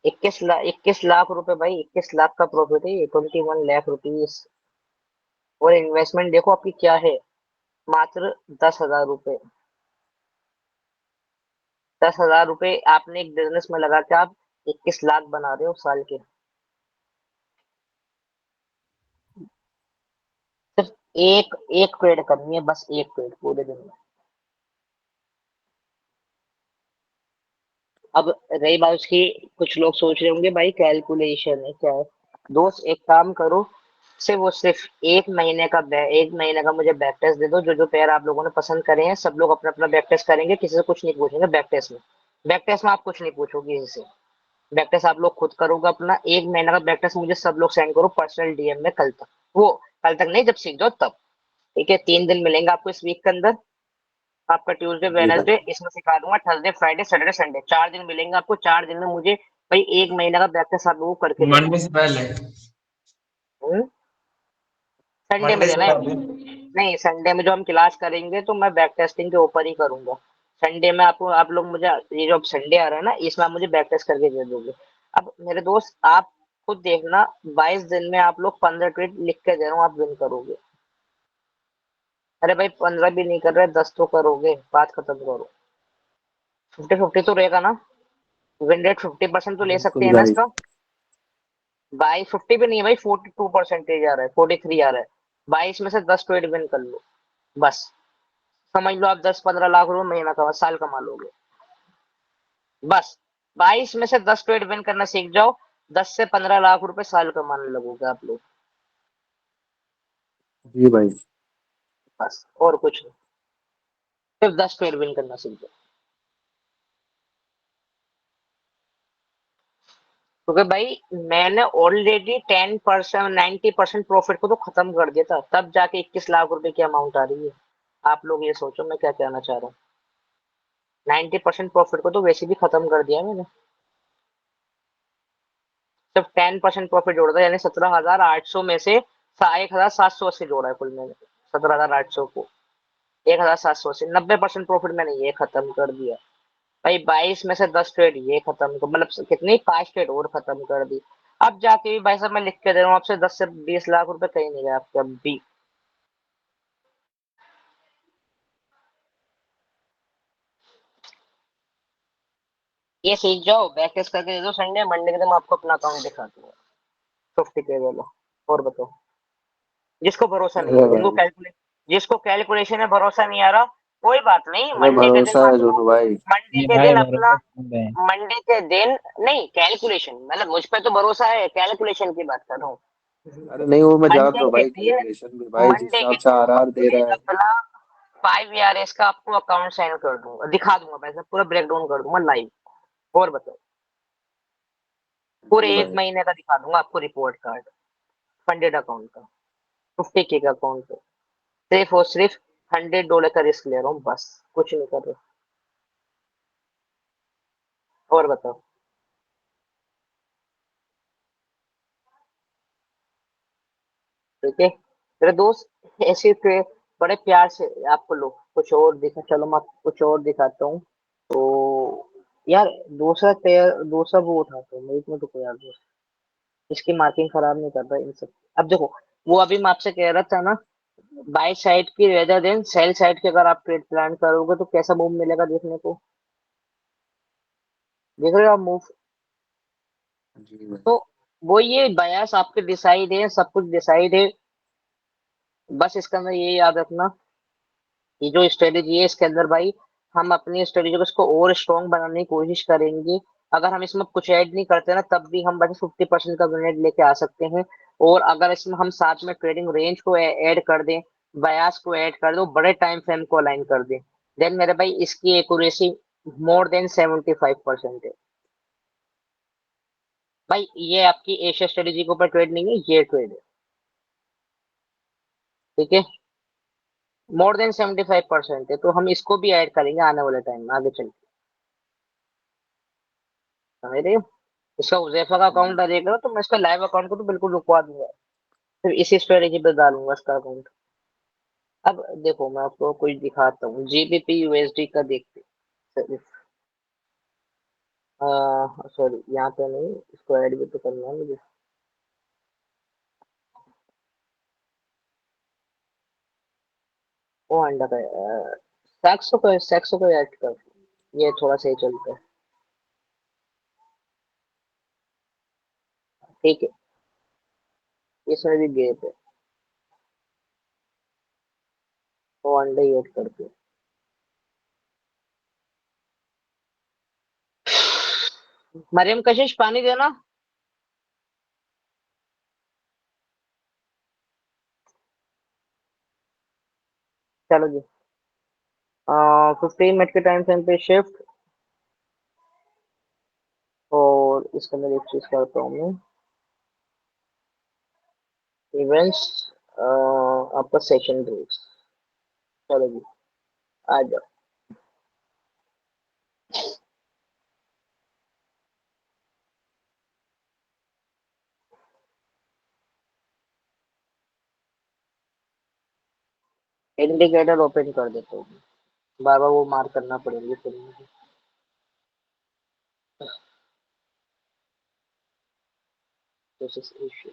21 लाख रुपए भाई, 21 लाख का प्रॉफिट है ये, 21 लाख रुपीज। और इन्वेस्टमेंट देखो आपकी क्या है, मात्र 10,000 रुपए। 10,000 रुपए आपने एक बिजनेस में लगा के आप 21 लाख बना रहे हो साल के। सिर्फ एक एक ट्रेड करनी है, बस एक ट्रेड पूरे दिन में। अब रही बात उसकी, कुछ लोग सोच रहे होंगे भाई कैलकुलेशन है क्या है। दोस्त एक काम करो, सिर्फ वो सिर्फ एक महीने का मुझे बैक टेस्ट दे दो, जो जो पेयर आप लोगों ने पसंद करे हैं सब लोग अपना अपना बैक टेस्ट करेंगे, किसी से कुछ नहीं पूछेंगे बैक टेस्ट में। बैक टेस्ट में आप कुछ नहीं पूछोगे किसी से, बैक टेस्ट आप लोग खुद करोगे अपना। एक महीने का बैक टेस्ट मुझे सब लोग सेंड करो पर्सनल डीएम में कल तक। वो कल तक नहीं, जब सीख जाओ तब। ठीक है, 3 दिन मिलेंगे आपको इस वीक के अंदर। आपका ट्यूसडे जी भाई। वेडनेसडे इसमें सिखा दूंगा, थर्सडे फ्राइडे सैटरडे संडे 4 दिन मिलेंगे आपको। 4 दिन में मुझे भाई एक महीने का बैक टेस्ट आप लोगों को करके देना मंडे से पहले। है। संडे में मंडे से देना है। पहले। नहीं, संडे में जो हम क्लास करेंगे तो मैं बैक टेस्टिंग के ऊपर ही करूंगा। संडे में आपको आप लोग मुझे, ये जो संडे आ रहा है ना, इसमें आप मुझे बैक टेस्ट करके दे दोगे। अब मेरे दोस्त आप खुद देखना, 22 दिन में आप लोग 15 ट्वीट लिख के दे रहा हूँ, आप विन करोगे। अरे भाई 15 भी नहीं कर रहे, 10 तो करोगे, बात खत्म करो। 50-50 तो रहेगा ना, विन रेट 50% तो ले सकते बिल्कुल हैं ना भाई। इसका। भाई 50 भी नहीं है भाई, 42% आ रहा है, 43 आ रहा है। 22 में से 10 ट्रेड विन कर लो, बस। समझ लो आप 10-15 लाख रुपए महीना कमा, साल कमा लोगे, बस। 22 में से 10 ट्रेड विन करना सीख जाओ, 10 से 15 लाख रुपए साल कमाने लगोगे आप लोग, जी भाई। बस और कुछ नहीं। सिर्फ 10 ट्रेड विन करना सीख जाओ। क्योंकि भाई मैंने ऑलरेडी 10% 90% प्रॉफिट को तो खत्म कर दिया था, तब जाके 21 लाख रुपए की अमाउंट आ रही है। आप लोग ये सोचो मैं क्या कहना चाह रहा हूँ। 90% प्रॉफिट को तो वैसे भी खत्म कर दिया मैंने, सिर्फ 10% प्रॉफिट जोड़ा था, यानी 17,800 में से 1,780 जोड़ा है कुल मैंने। 17,800 को 1,780, 90% प्रॉफिट मैंने ये खत्म कर दिया। भाई 22 में से 10 ट्रेड ये खत्म कर, मतलब कितनी 5 ट्रेड और खत्म कर दी। अब जाके भी भाई साहब मैं लिख के दे रहा हूँ आपसे, 10 से 20 लाख रुपए कहीं नहीं गए आपके अब भी। ये सीख जाओ, बैक टेस्ट करके दे दो संडे, मंडे के दिन मैं आपको अपना अकाउंट दिखा दूंगा 50K वाला। और बताओ, जिसको भरोसा नहीं अरे है, भाई। जिसको कैलकुलेशन में भरोसा नहीं आ रहा, कोई बात नहीं, अरे मंडे के दिन भरोसा है अपना, जोनू भाई। मंडे ये के भाई दिन अपना, भरोसा है। मंडे के दिन नहीं कैलकुलेशन, मतलब मुझ पे तो भरोसा है, कैलकुलेशन की बात कर रहा हूँ। अरे नहीं, वो मैं जान रहा मंडे हूँ के भाई, दिन कैलकुलेशन भी भाई जिस मंडे हिसाब के से दिन आरआर दे मैं रहा है। अपना 5 ERS का आपको अकाउंट साइन कर दूंगा, दिखा दूंगा, पैसा पूरा ब्रेक डाउन कर दूंगा लाइव। और बताओ, पूरे जी एक भाई। महीने का दिखा दूंगा आपको रिपोर्ट कार्ड, फंडेड अकाउंट का, 50K का अकाउंट है। सिर्फ और सिर्फ $100 का रिस्क ले रहा हूँ, बस कुछ नहीं कर रहा। और बताओ, ठीक है मेरे दोस्त, ऐसे पे बड़े प्यार से आपको लोग कुछ और दिखा, चलो मैं आपको कुछ और दिखाता हूँ। तो यार दूसरा वो उठाता हूँ, मेरे में तो कोई यार दोस्त इसकी मार्किंग खराब नहीं कर रहा इन सब। अब देखो, वो अभी मैं आपसे कह रहा था ना, बाई साइड की रेदर देन सेल साइड की अगर आप ट्रेड प्लान करोगे तो कैसा मूव मिलेगा देखने को, देख रहे हो आप मूव। जी भाई। तो वो ये बयास आपके डिसाइड है, सब कुछ डिसाइड है, बस इसका अंदर ये याद रखना, ये जो स्ट्रेटेजी है इसके अंदर भाई, हम अपनी स्ट्रेटेजी को इसको और स्ट्रॉन्ग बनाने की कोशिश करेंगे। अगर हम इसमें कुछ ऐड नहीं करते ना, तब भी हम बस 50% का विन रेट लेके आ सकते हैं। और अगर इसमें हम साथ में ट्रेडिंग रेंज को ऐड कर दें, बयास को ऐड कर दो, बड़े टाइम फ्रेम को अलाइन कर दें, देन मेरे भाई इसकी एक्यूरेसी मोर देन 75% है। भाई ये आपकी एशिया स्ट्रेटेजी के ऊपर ट्रेड नहीं है, ये ट्रेड है, ठीक है। मोर देन 75% है, तो हम इसको भी ऐड करेंगे आने वाले टाइम में आगे चल के, समझ रहे हो। इसका उजैफा का अकाउंट डालेगा तो मैं इसका लाइव अकाउंट को तो बिल्कुल रुकवा दूंगा, फिर इसी स्ट्रेटेजी पे डालूंगा इसका अकाउंट। अब देखो मैं आपको कुछ दिखाता हूँ, जीबीपी यूएसडी का देखते हैं। सॉरी यहाँ पे नहीं, इसको ऐड भी तो करना है मुझे। वो अंडा का सेक्सो को ऐड कर, ये थोड़ा सही चलता है। ठीक है, इसमें भी गैप है, वो अंडा ही ऐड करते हैं। मरियम कशिश पानी देना। चलो जी, 15 मिनट के टाइम फ्रेम पे शिफ्ट, और इसके अंदर एक चीज करता हूँ मैं, इवेंट्स, आपका सेशन ब्रेक्स। चलो जी, आ जाओ। इंडिकेटर ओपन कर देता हूँ, बार बार वो मार्क करना पड़ेगा फिर मुझे। This is issue।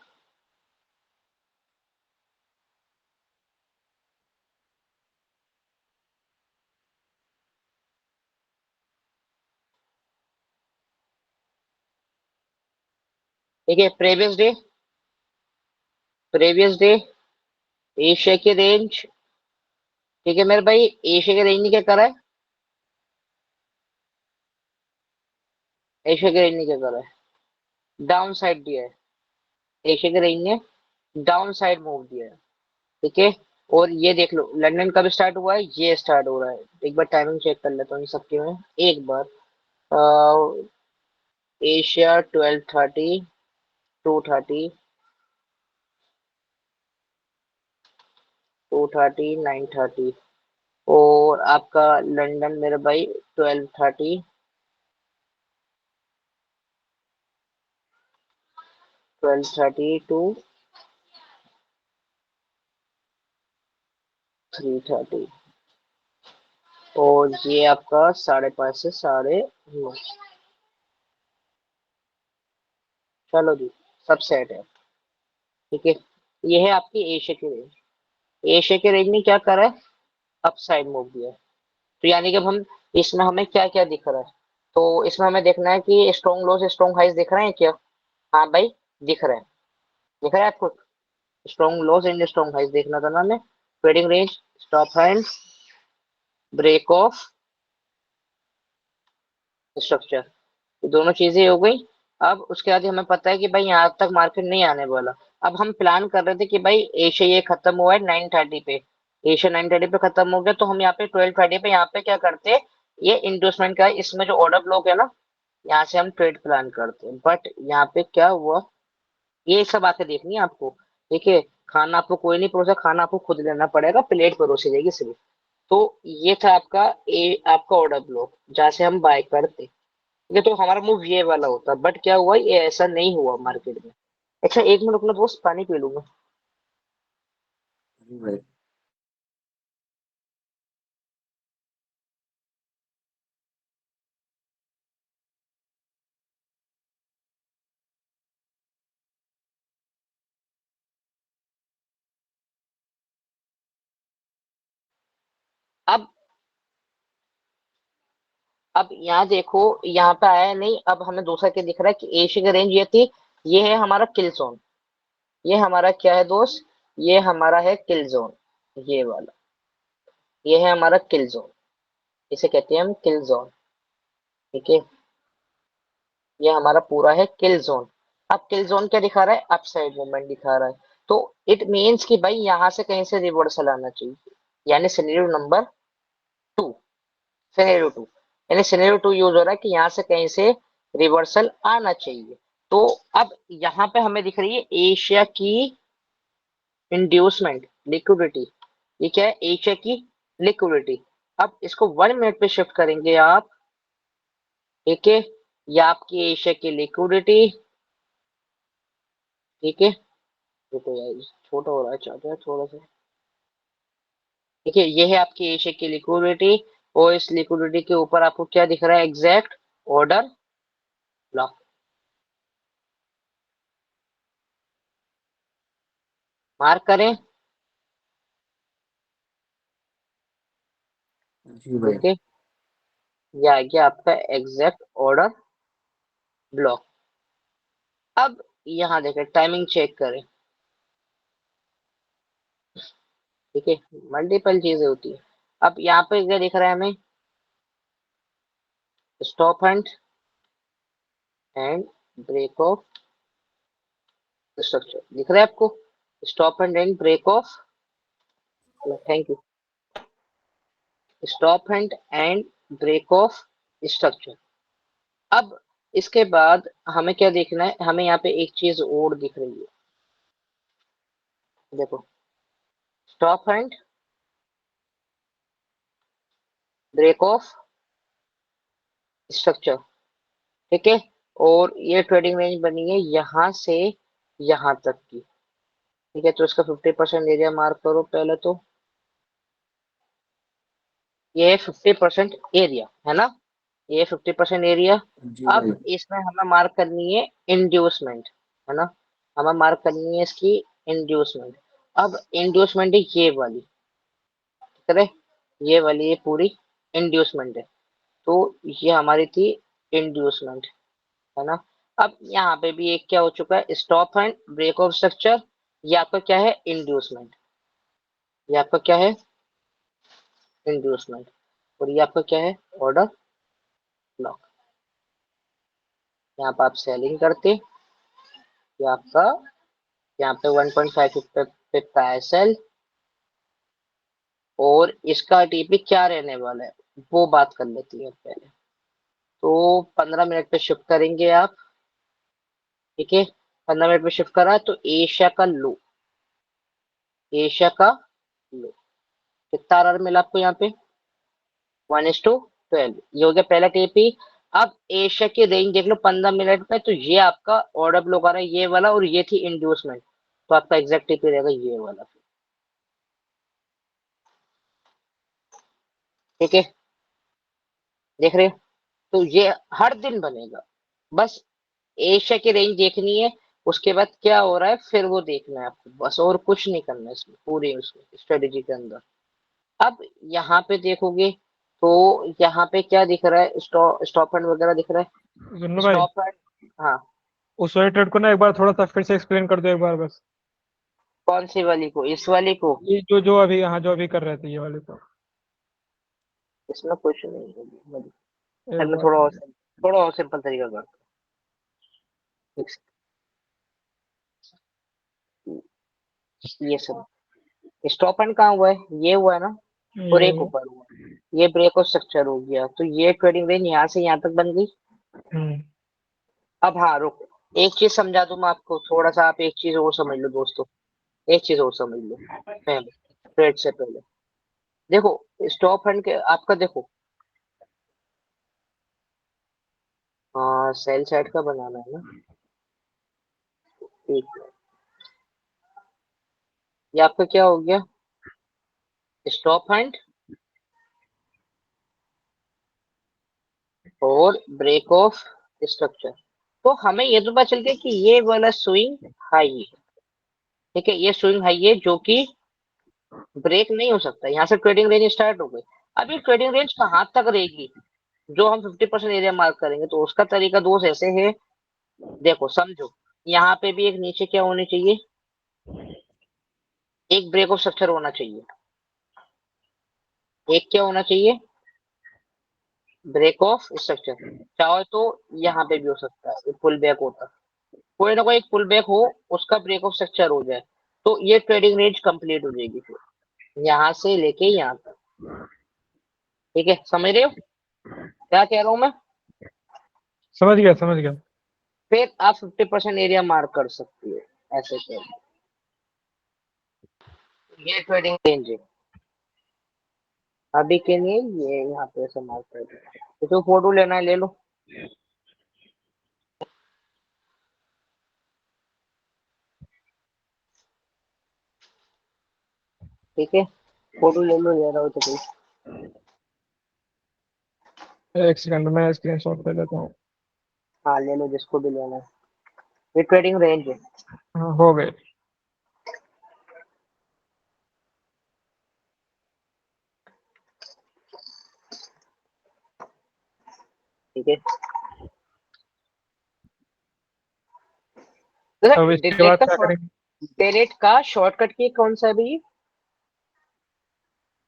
ठीक है, प्रीवियस डे एशिया की रेंज। ठीक है मेरे भाई, एशिया की रेंज ने क्या करा है, एशिया की रेंज ने क्या करा है, डाउन साइड दिया है। एशिया की रेंज ने डाउन साइड मूव दिया है। ठीक है, और ये देख लो लंदन कब स्टार्ट हुआ है, ये स्टार्ट हो रहा है। एक बार टाइमिंग चेक कर लेता हूँ इन सबके में एक बार। एशिया 12:30, 2:30, 2:30, 9:30, और आपका लंदन मेरे भाई 12:30, 12:30 to 3:30, और ये आपका 5:30 से 9:30। चलो जी, सब सेट है। ठीक है, ये है आपकी एशिया की रेंज। एशिया की रेंज ने क्या करा है, अप साइड मूव दिया है। तो यानी कि अब हम इसमें हमें क्या क्या दिख रहा है, तो इसमें हमें देखना है कि स्ट्रॉन्ग लोज स्ट्रॉन्ग हाइज दिख रहे हैं क्या। हाँ भाई, दिख रहे हैं, दिख रहा है आपको, strong lows and strong highs देखना था ना हमें। Trading range, stop hand, break of, structure, ये दोनों चीजें हो गई। अब उसके बाद हमें पता है कि भाई यहाँ तक मार्केट नहीं आने वाला। अब हम प्लान कर रहे थे कि भाई एशिया ये खत्म हुआ है 9:30 पे, एशिया 9:30 पे खत्म हो गया, तो हम यहाँ पे 12:30 पे यहाँ पे क्या करते, ये इंडोसमेंट का इसमें जो ऑर्डर ब्लॉक है ना, यहाँ से हम ट्रेड प्लान करते हैं। बट यहाँ पे क्या हुआ, ये सब आके देखनी है आपको। ठीक है, खाना आपको कोई नहीं परोसा, खाना आपको खुद लेना पड़ेगा, प्लेट परोसी जाएगी सिर्फ। तो ये था आपका ऑर्डर ब्लॉक जहाँ से हम बाय करते। ये तो हमारा मूव ये वाला होता, बट क्या हुआ, ये ऐसा नहीं हुआ मार्केट में। अच्छा एक मिनट रुकना दोस्त, पानी पी लूंगा। भाई अब अब यहाँ देखो, यहाँ पे आया नहीं, अब हमें दूसरा क्या दिख रहा है कि एशिया की रेंज ये थी, ये है हमारा किल जोन। ये हमारा क्या है दोस्त, ये हमारा है किल जोन, ये वाला, ये है हमारा किल जोन, इसे कहते हैं हम किल जोन। ठीक है, ये हमारा पूरा है किल जोन। अब किल जोन क्या दिखा रहा है, अपसाइड मूवमेंट दिखा रहा है। तो इट मीन्स कि भाई यहाँ से कहीं से रिवर्सल आना चाहिए, यानी सिनेरियो नंबर 2, सिनेरियो 2, यानी सिनेरियो 2 यूज हो रहा है कि यहाँ से कहीं से रिवर्सल आना चाहिए। तो अब यहाँ पे हमें दिख रही है एशिया की इंड्यूसमेंट लिक्विडिटी। ये क्या है, एशिया की लिक्विडिटी। अब इसको 1 मिनट पे शिफ्ट करेंगे आप। ठीक है, ये आपकी एशिया की लिक्विडिटी। ठीक है, रुको यार, छोटा हो रहा है चाहते हैं थोड़ा सा। ठीक है, ये है आपकी एशिया की लिक्विडिटी, और इस लिक्विडिटी के ऊपर आपको क्या दिख रहा है, एग्जैक्ट ऑर्डर लॉक। मार्क करें। जी भाई। ठीक है, ये आ गया आपका एग्जैक्ट ऑर्डर ब्लॉक। अब यहाँ देखें, टाइमिंग चेक करें। ठीक है, मल्टीपल चीजें होती है। अब यहाँ पे क्या दिख रहा है हमें, stop and break of structure दिख रहा है आपको, stop and break of, thank you, stop and break of structure. अब इसके बाद हमें क्या देखना है, हमें यहाँ पे एक चीज और दिख रही है, देखो, stop and break of structure. ठीक है, और ये ट्रेडिंग रेंज बनी है यहाँ से यहाँ तक की। ठीक है, तो इसका 50% एरिया मार्क करो पहले तो, ये 50% एरिया है ना, ये 50% एरिया। जी अब भाई। इसमें हमें मार्क करनी है इंड्यूसमेंट, है ना, हमें मार्क करनी है इसकी इंड्यूसमेंट। अब इंड्यूसमेंट है ये वाली, करे, ये वाली ये पूरी इंड्यूसमेंट है, तो ये हमारी थी इंड्यूसमेंट, है ना। अब यहाँ पे भी एक क्या हो चुका है, stop and break of structure, ये आपका क्या है, इंड्यूसमेंट, ये आपका क्या है, इंड्यूसमेंट, और ये आपका क्या है, ऑर्डर ब्लॉक। यहाँ पे आप सेलिंग करते, ये आपका यहाँ पे 1.5 पे पैसल, और इसका टीपी क्या रहने वाला है वो बात कर लेती है पहले। तो 15 मिनट पे शिफ्ट करेंगे आप। ठीक है, 15 मिनट पे शिफ्ट करा तो एशिया का लो, एशिया का लो कितना आर मिला आपको यहाँ पे, 1:12, ये हो गया पहला टीपी। अब एशिया की रेंज देख लो 15 मिनट में, तो ये आपका ऑर्डर ब्लॉक आ रहा है ये वाला, और ये थी इंड्यूसमेंट, तो आपका एग्जैक्ट टीपी रहेगा ये वाला। ठीक है, देख रहे हो, तो ये हर दिन बनेगा, बस एशिया की रेंज देखनी है, उसके बाद क्या हो रहा है फिर वो देखना है आपको, बस और कुछ नहीं करना है इसमें, पूरी उसमें स्ट्रेटेजी के अंदर। अब यहाँ पे देखोगे तो यहाँ पे क्या दिख रहा है, स्टॉप एंड वगैरह दिख रहा है, जुन्नू भाई, स्टॉप एंड, हाँ। उस वाले ट्रेड को ना एक बार थोड़ा सा फिर से एक्सप्लेन कर दो एक बार बस। कौन सी वाली को, इस वाली को, ये जो जो अभी, हाँ जो अभी कर रहे थे ये वाले को इसमें कुछ नहीं है, एक मैं बार थोड़ा और सिंपल तरीका करता हूँ। ये सब स्टॉप एंड कहाँ हुआ है, ये हुआ है ना, और ये एक ऊपर हुआ है, ये ब्रेक ऑफ स्ट्रक्चर हो गया, तो ये ट्रेडिंग रेंज यहाँ से यहाँ तक बन गई। हम्म अब हाँ रुको, एक चीज समझा दूं मैं आपको, थोड़ा सा आप एक चीज और समझ लो दोस्तों, एक चीज और समझ लो पहले, ट्रेड से पहले देखो, स्टॉप एंड के आपका देखो, सेल साइड का बनाना है ना, ठीक है, ये आपका क्या हो गया, स्टॉप एंड और ब्रेक ऑफ स्ट्रक्चर। तो हमें ये तो पता चल गया कि ये वाला स्विंग हाई है। ठीक है, ये स्विंग हाई है जो कि ब्रेक नहीं हो सकता, यहाँ से ट्रेडिंग रेंज स्टार्ट हो गई। अब ये ट्रेडिंग रेंज कहाँ तक रहेगी, जो हम 50% एरिया मार्क करेंगे, तो उसका तरीका दोस्त ऐसे है, देखो समझो, यहाँ पे भी एक नीचे क्या होनी चाहिए, एक ब्रेक ऑफ स्ट्रक्चर होना चाहिए, एक क्या होना चाहिए, ब्रेक ऑफ स्ट्रक्चर। चाहो तो यहाँ पे भी हो सकता है पुल बैक होता, कोई ना कोई एक पुल बैक हो, उसका ब्रेक ऑफ स्ट्रक्चर हो जाए, तो ये ट्रेडिंग रेंज कंप्लीट हो जाएगी फिर यहाँ से लेके यहाँ तक। ठीक है, समझ रहे हो क्या कह रहा हूँ मैं, समझ गया समझ गया। फिर आप 50% एरिया मार्क कर सकती है, ऐसे कह, ये ट्रेडिंग रेंज है अभी के लिए, ये यहाँ पे ऐसे मार्क कर दो, तो फोटो लेना है ले लो। ठीक है, फोटो ले लो, ले रहा हो तो कोई, एक सेकंड में स्क्रीनशॉट ले लेता हूँ। हाँ ले लो जिसको भी लेना है, ये ट्रेडिंग रेंज है। हाँ, हो गए। ठीक है, अब इसके बाद क्या करेंगे? डिलीट का शॉर्टकट की कौन सा है भाई?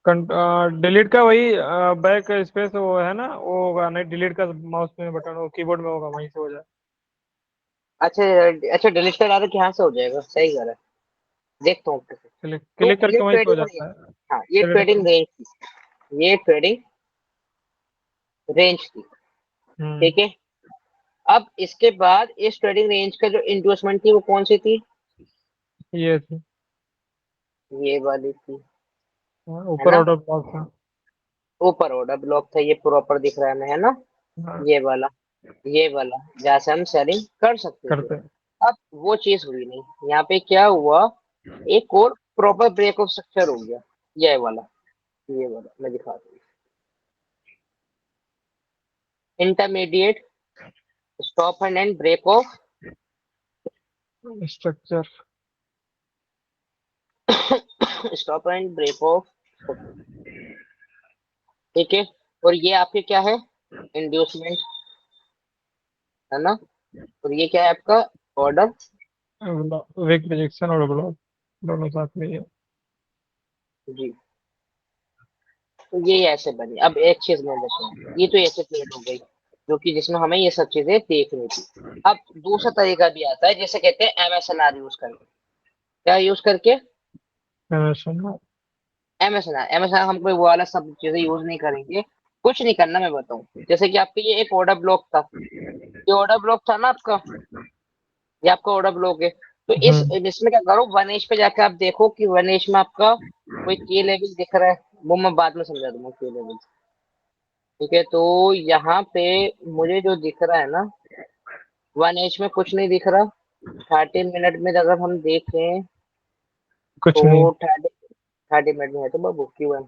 डिलीट का वही बैक स्पेस वो है ना, वो होगा नहीं, डिलीट का माउस में बटन वो कीबोर्ड में होगा, वहीं से हो जाए। अच्छा अच्छा, डिलीट कर डालो कि यहाँ से हो जाएगा, सही कह रहा है, देखता हूँ कैसे। क्लिक तो क्लिक करके ये वहीं से हो ट्रेडिंग जाता रेंज, है। हाँ ये डिलीट ट्रेडिंग करो। रेंज थी, ये ट्रेडिंग रेंज थी। हम्म। ठीक है, अब इसके बाद इस ट्रेडिंग रेंज का जो इंड्यूसमेंट थी वो कौन सी थी? ये थी। ये वाली थी, हाँ, है ऊपर ना? ऑर्डर ब्लॉक था। ऊपर ऑर्डर ब्लॉक था, ये प्रॉपर दिख रहा है हमें, है ना? हाँ, ये वाला, ये वाला जहाँ से हम सेलिंग कर सकते थे। करते हैं। अब वो चीज हुई नहीं, यहाँ पे क्या हुआ, एक और प्रॉपर ब्रेक ऑफ स्ट्रक्चर हो गया, ये वाला, ये वाला मैं दिखाता हूँ। Intermediate stop and break of, structure. Stop and break of, ठीक है। और ये आपके क्या है, इंड्यूसमेंट, है ना? और ये क्या है आपका, ऑर्डर। विक रिजेक्शन और ब्लॉक दोनों साथ में ही है। जी, तो ये ऐसे बनी। अब एक चीज मैं बताऊँ, ये तो ऐसे क्रिएट हो गई जो कि जिसमें हमें ये सब चीजें देखनी थी। अब दूसरा तरीका भी आता है, जैसे कहते हैं एमएसएनआर यूज करके। क्या यूज करके? एमएसएन। एमएसएनआर। एमएसएनआर हम कोई वो वाला सब चीजें यूज नहीं करेंगे, कुछ नहीं करना, मैं बताऊं। जैसे कि आपके ये एक ऑर्डर ब्लॉक था, ये ऑर्डर ब्लॉक था ना आपका, ये आपका ऑर्डर ब्लॉक है। तो इस हम्म। इसमें क्या करो, वन एज पे जाके आप देखो कि वन एज में आपका कोई की लेवल दिख रहा है, वो मैं बाद में समझा दूंगा की लेवल। ठीक है, तो यहाँ पे मुझे जो दिख रहा है ना, वन एज में कुछ नहीं दिख रहा। 30 मिनट में अगर हम देखें कुछ नहीं। तो 30 मिनट में है तो बाबू क्यों है,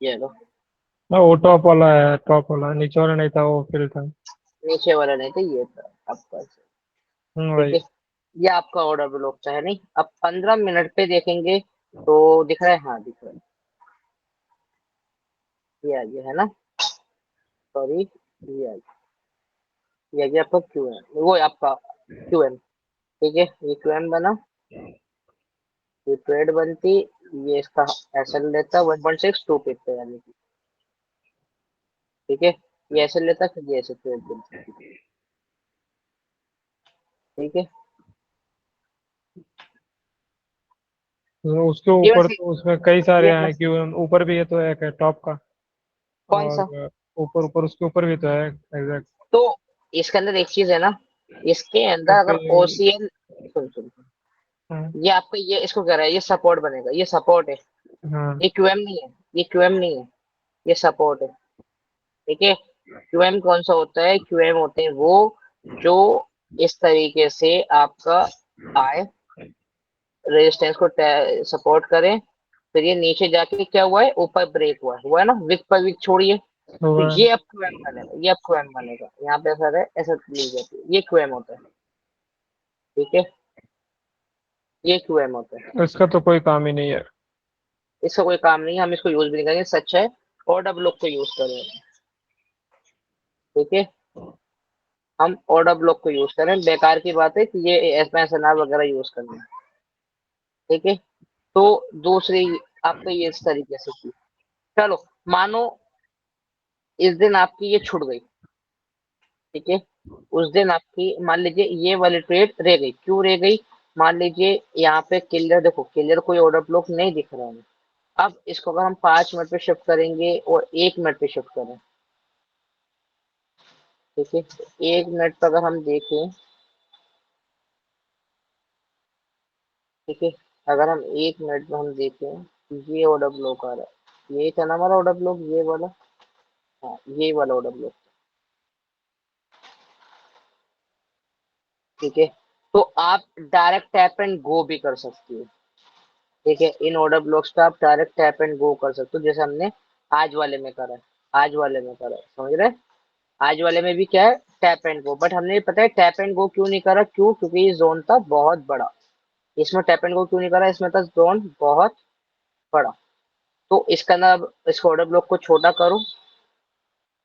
ये लो। हाँ, वो टॉप वाला है, टॉप वाला नीचे वाला नहीं था, वो फिल था। नीचे वाला नहीं था, ये था आपका। ठीक वही। है, ये आपका ऑर्डर ब्लॉक था, है नहीं? अब 15 मिनट पे देखेंगे तो दिख रहा है, हाँ दिख रहा है, ये है ना, सॉरी, ये आ गया। ये आ गया आपका क्यू एम, वो है आपका क्यू एम। ठीक है, ये क्यू एम बना, ये ट्रेड बनती, ये इसका एसएल लेता 1.62 पे पे यानी कि, ठीक है, ये एसएल लेता, फिर ये ऐसे ट्रेड बनती। ठीक है, तो उसके ये ऊपर बस तो उसमें कई सारे ये हैं बस कि ऊपर भी है तो एक है टॉप का। कौन सा? और ऊपर ऊपर उसके ऊपर भी तो है एग्जैक्ट। तो इसके अंदर एक चीज है ना, इसके अंदर तो अगर फिर ओसीएल, सुन सुन, हाँ। ये आपका ये इसको कह रहा है, ये सपोर्ट बनेगा, ये सपोर्ट है, हाँ, ये क्यूएम नहीं है, ये क्यूएम नहीं है, ये सपोर्ट है। ठीक है, क्यूएम कौन सा होता है? क्यूएम होते हैं वो जो इस तरीके से आपका आए, रेजिस्टेंस को सपोर्ट करें, फिर ये नीचे जाके क्या हुआ है, ऊपर ब्रेक हुआ है ना, विक पर विक छोड़िए, तो हुआ है। ये अब क्यूएम बनेगा, ये अब क्यूएम बनेगा, यहाँ पे ऐसा है, ऐसा ली जाती है, ये क्यूएम होता है। ठीक है, ये क्यूएम होता है। इसका तो कोई काम ही नहीं है। इसका कोई काम नहीं है, हम इसको यूज भी नहीं करेंगे, सच है, ऑर्डर ब्लॉक को यूज करें। ठीक है, हम ऑर्डर ब्लॉक को यूज करें, बेकार की बात है कि ये एसएनआर वगैरह यूज करना। ठीक है, तो दूसरी आपका ये इस तरीके से की, चलो मानो इस दिन आपकी ये छूट गई। ठीक है, उस दिन आपकी मान लीजिए ये वाली ट्रेड रह गई, क्यों रह गई? मान लीजिए यहाँ पे क्लियर, देखो क्लियर कोई ऑर्डर ब्लॉक नहीं दिख रहा है। अब इसको अगर हम 5 मिनट पे शिफ्ट करेंगे और 1 मिनट पे शिफ्ट करें, ठीक है, 1 मिनट पर अगर हम देखें, ठीक है, अगर हम 1 मिनट में हम देखें, ये ऑर्डर ब्लॉक आ रहा है, ये था ना हमारा ऑर्डर ब्लॉक, ये वाला, हाँ ये वाला ऑर्डर ब्लॉक। ठीक है, तो आप डायरेक्ट टैप एंड गो भी कर सकते हो। ठीक है, इन ऑर्डर ब्लॉक्स पे आप डायरेक्ट टैप एंड गो कर सकते हो, जैसे हमने आज वाले में करा है, आज वाले में करा है, समझ रहे हैं? आज वाले में भी क्या है, टैप एंड गो, बट हमने पता है टैप एंड गो क्यों नहीं करा, क्यों, क्योंकि ये जोन था बहुत बड़ा। इसमें टैप एंड गो क्यों नहीं करा, इसमें था जोन बहुत बड़ा। तो इसका ना अब इस ऑर्डर ब्लॉक को छोटा करो,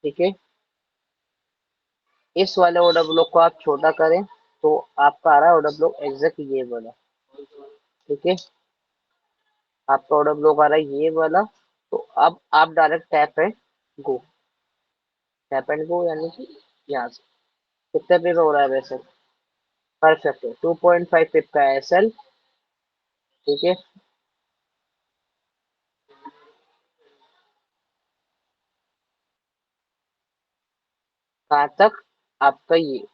ठीक है। इस वाले ऑर्डर ब्लॉक को आप छोटा करें तो आपका आ रहा है ऑर्डर ब्लॉक एग्जैक्ट ये वाला, ठीक है। आपका ऑर्डर ब्लॉक आ रहा है ये वाला। तो अब आप direct go tap and go यानी कि यहाँ से कितना पे हो रहा है वैसे, परफेक्ट है, 2.5 पिप का एसएल, ठीक है। कहाँ तक, आपका ये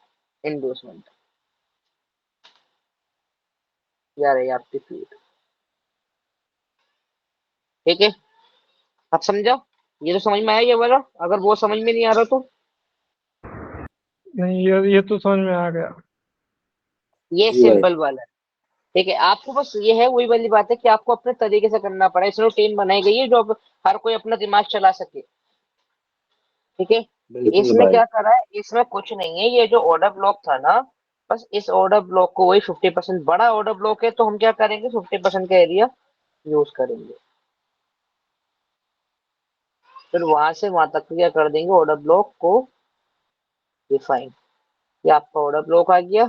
इंडोसमेंट जा रही है आपकी फीड, ठीक है। अब समझो, ये तो समझ में आया ये वाला, अगर वो समझ में नहीं आ रहा तो नहीं, ये तो समझ में आ गया। ये जी भाई। सिंपल वाला है, ठीक है। आपको बस ये है, वही वाली बात है कि आपको अपने तरीके से करना पड़ा, इसमें टीम बनाई गई है जो अब हर कोई अपना दिमाग चला सके, ठीक है। बिल्कुल इसमें भाई। क्या करा है, इसमें कुछ नहीं है, ये जो ऑर्डर ब्लॉक था ना, बस इस ऑर्डर ब्लॉक को वही 50% बड़ा ऑर्डर ब्लॉक है, तो हम क्या करेंगे 50% का एरिया यूज करेंगे, फिर वहां से वहां तक क्या कर देंगे ऑर्डर ब्लॉक को डिफाइन। ये आपका ऑर्डर ब्लॉक आ गया।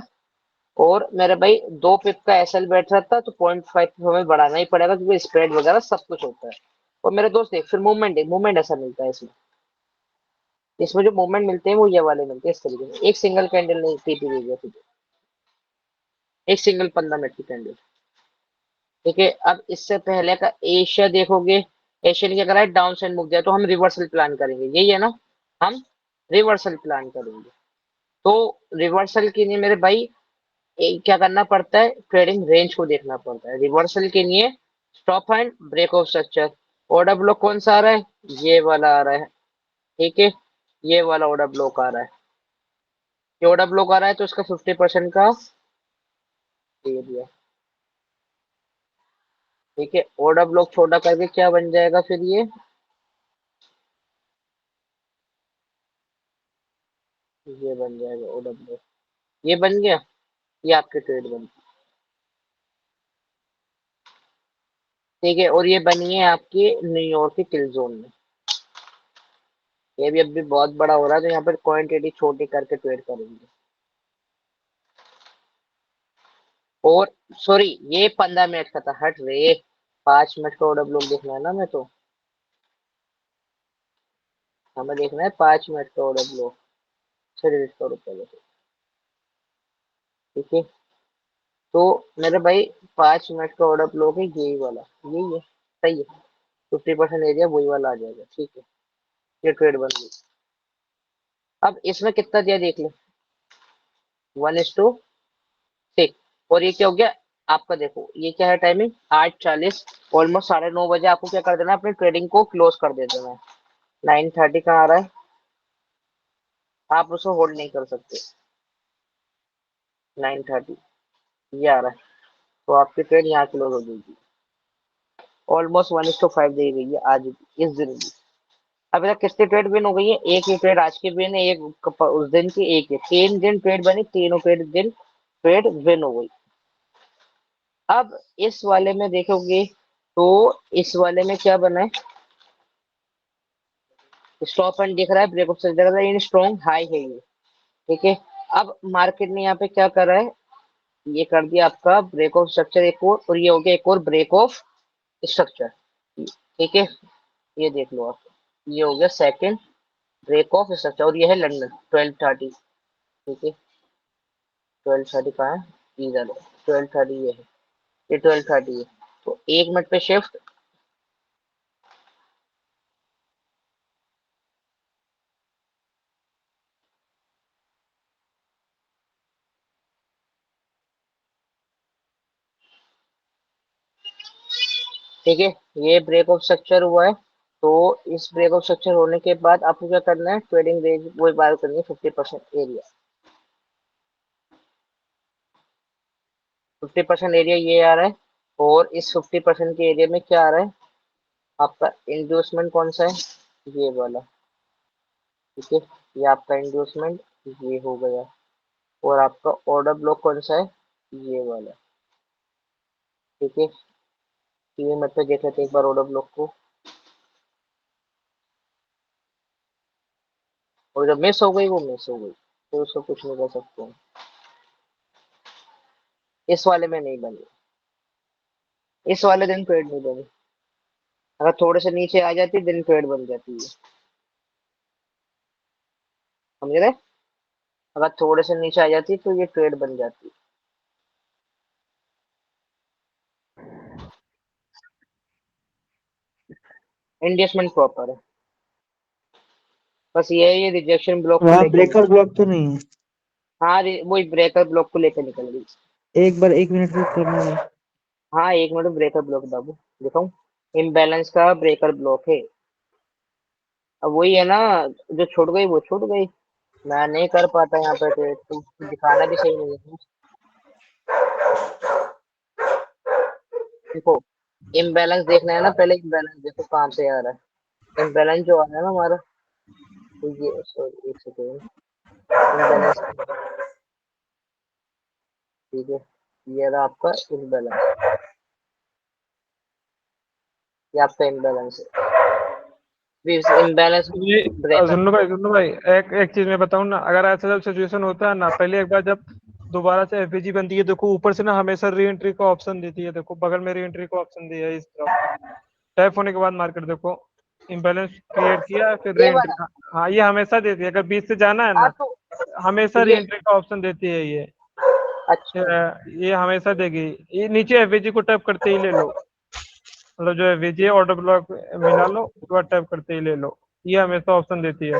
और मेरे भाई 2 पिप का एसएल बैठ रहा था, तो 0.5 पिप हमें बढ़ाना ही पड़ेगा क्योंकि स्प्रेड वगैरह सब कुछ होता है। और मेरे दोस्त देख, फिर मूवमेंट ऐसा मिलता है इसमें, इसमें जो मूवमेंट मिलते हैं वो ये वाले मिलते हैं इस तरीके से, एक सिंगल कैंडल नहीं टीपी दे गया तुझे, एक सिंगल 15 मिनट की कैंडल, ठीक है। अब इससे पहले का एशिया देखोगे, एशिया ने क्या करा है, डाउन साइड मुक दिया, तो हम रिवर्सल प्लान करेंगे, यही है ना, हम रिवर्सल प्लान करेंगे। तो रिवर्सल के लिए मेरे भाई क्या करना पड़ता है, ट्रेडिंग रेंज को देखना पड़ता है रिवर्सल के लिए, stop and break of structure. Order block कौन सा आ रहा है, ये वाला आ रहा है, ठीक है। ये वाला ऑर्डर ब्लॉक आ रहा है, ये ऑर्डर ब्लॉक आ रहा है, तो इसका 50% का दे दिया, ठीक है। ऑर्डर ब्लॉक छोटा करके क्या बन जाएगा फिर ये बन जाएगा ऑर्डर ब्लॉक, ये बन गया, ये आपके ट्रेड बन, ठीक है। और ये बनी है आपकी न्यूयॉर्क की किल जोन में, ये भी अभी बहुत बड़ा हो रहा है, तो यहाँ पर क्वांटिटी छोटी करके ट्रेड करेंगे। और सॉरी, ये 15 मिनट का था, हट रे, 5 मिनट का ऑर्डर ब्लॉक देखना है ना मैं तो, हमें देखना है 5 मिनट का ऑर्डर ब्लॉक, चलिए करो पहले तो, ठीक है। तो मेरे भाई 5 मिनट का ऑर्डर ब्लॉक है, यही वाला, यही है, सही है। 50% एरिया वही वाला आ जाएगा, ठीक है। ये ट्रेड बन गई। अब इसमें कितना दिया देख ले, 1:6। और ये क्या हो गया आपका, देखो ये क्या है टाइमिंग, 8:40, ऑलमोस्ट 9:30 बजे आपको क्या कर देना है, अपनी ट्रेडिंग को क्लोज कर दे देना है। 9:30 कहाँ आ रहा है, आप उसको होल्ड नहीं कर सकते, 9:30 ये आ रहा है, तो आपकी ट्रेड यहाँ क्लोज हो जाएगी। ऑलमोस्ट 1:5 दी गई है आज इस दिन की। अभी तक कितनी ट्रेड विन हो गई है, एक ही ट्रेड आज की विन है, एक उस दिन की, एक है, 3 दिन ट्रेड बनी, तीनों ट्रेड दिन ट्रेड विन हो गई। अब इस वाले में देखोगे तो इस वाले में क्या बना है, स्टॉप एंड दिख रहा है, ब्रेकअप से दिख रहा है, स्ट्रॉन्ग हाई है ये, ठीक है। अब मार्केट ने यहाँ पे क्या करा है, ये कर दिया आपका ब्रेक ऑफ स्ट्रक्चर एक और ये हो गया एक और ब्रेक ऑफ स्ट्रक्चर, ठीक है। ये देख लो आप, ये हो गया सेकंड ब्रेक ऑफ स्ट्रक्चर, और ये है लंदन 12:30, ठीक है। 12:30 कहाँ है, इधर है, 12:30 ये है, ये 12:30 है, तो 1 मिनट पे शिफ्ट, ठीक है। ये ब्रेक ऑफ स्ट्रक्चर हुआ है, तो इस ब्रेक ऑफ स्ट्रक्चर होने के बाद आपको क्या करना है, ट्रेडिंग रेंज वो बाय करनी है 50% एरिया, 50% एरिया ये आ रहा है। और इस 50% के एरिया में क्या आ रहा है, आपका इंड्यूसमेंट कौन सा है, ये वाला, ठीक है। ये आपका इंड्यूसमेंट, ये हो गया। और आपका ऑर्डर ब्लॉक कौन सा है? ये वाला। ठीक है, ये मतलब देख लेते हैं एक बार ऑर्डर ब्लॉक को। और जब मिस हो गई वो मिस हो गई, तो उसको कुछ नहीं कर सकते हैं। इस वाले में नहीं बनी, इस वाले दिन ट्रेड नहीं बनी। अगर थोड़े से नीचे आ जाती दिन ट्रेड बन जाती है, समझ रहे? अगर थोड़े से नीचे आ जाती तो ये ट्रेड बन जाती। इंडस्टमेंट प्रॉपर है, बस ये है, ये रिजेक्शन ब्लॉक को वहाँ लेके ब्रेकर निकल। ब्लॉक तो नहीं है? हाँ, वही ब्रेकर ब्लॉक को लेके निकल गई। एक बार 1 मिनट रुक करना भाई। हाँ, एक मिनट, ब्रेकर ब्लॉक बाबू दिखाऊं। इम्बैलेंस का ब्रेकर ब्लॉक है। अब वही है ना, जो छूट गई वो छूट गई। मैं नहीं कर पाता यहाँ पे ट्रेड, तो उसको दिखाना भी सही नहीं है। देखो, इम्बैलेंस देखना है ना, पहले इम्बैलेंस देखो कहाँ से आ रहा है। इम्बैलेंस जो आ रहा है ना हमारा, तो ये, सॉरी एक सेकेंड, इम्बैलेंस, ठीक है, ये रहा आपका इम्बैलेंस, ये आपका इम्बैलेंस है। इम्बैलेंस ये ब्रेकर। सुन लो भाई, एक एक चीज मैं बताऊं ना, अगर ऐसा जब सिचुएशन होता है ना, पहले एक बार जब दोबारा से एफबीजी बनती है, देखो ऊपर से ना हमेशा री एंट्री का ऑप्शन देती है। देखो बगल में री एंट्री का ऑप्शन दिया है इस तरफ। टैप होने के बाद मार्केट देखो, इम्बैलेंस क्रिएट किया फिर री ये एंट्री। वाला। हाँ, ये हमेशा देती है, अगर बीच से जाना है हाँ ना, तो हमेशा री ये, एंट्री का ऑप्शन देती है ये। अच्छा, ये हमेशा देगी। ये नीचे एफबीजी को टैप करते ही ले लो, मतलब जो एफबीजी है ऑर्डर ब्लॉक मिला लो, उसके बाद टैप करते ही ले लो। ये हमेशा ऑप्शन देती है,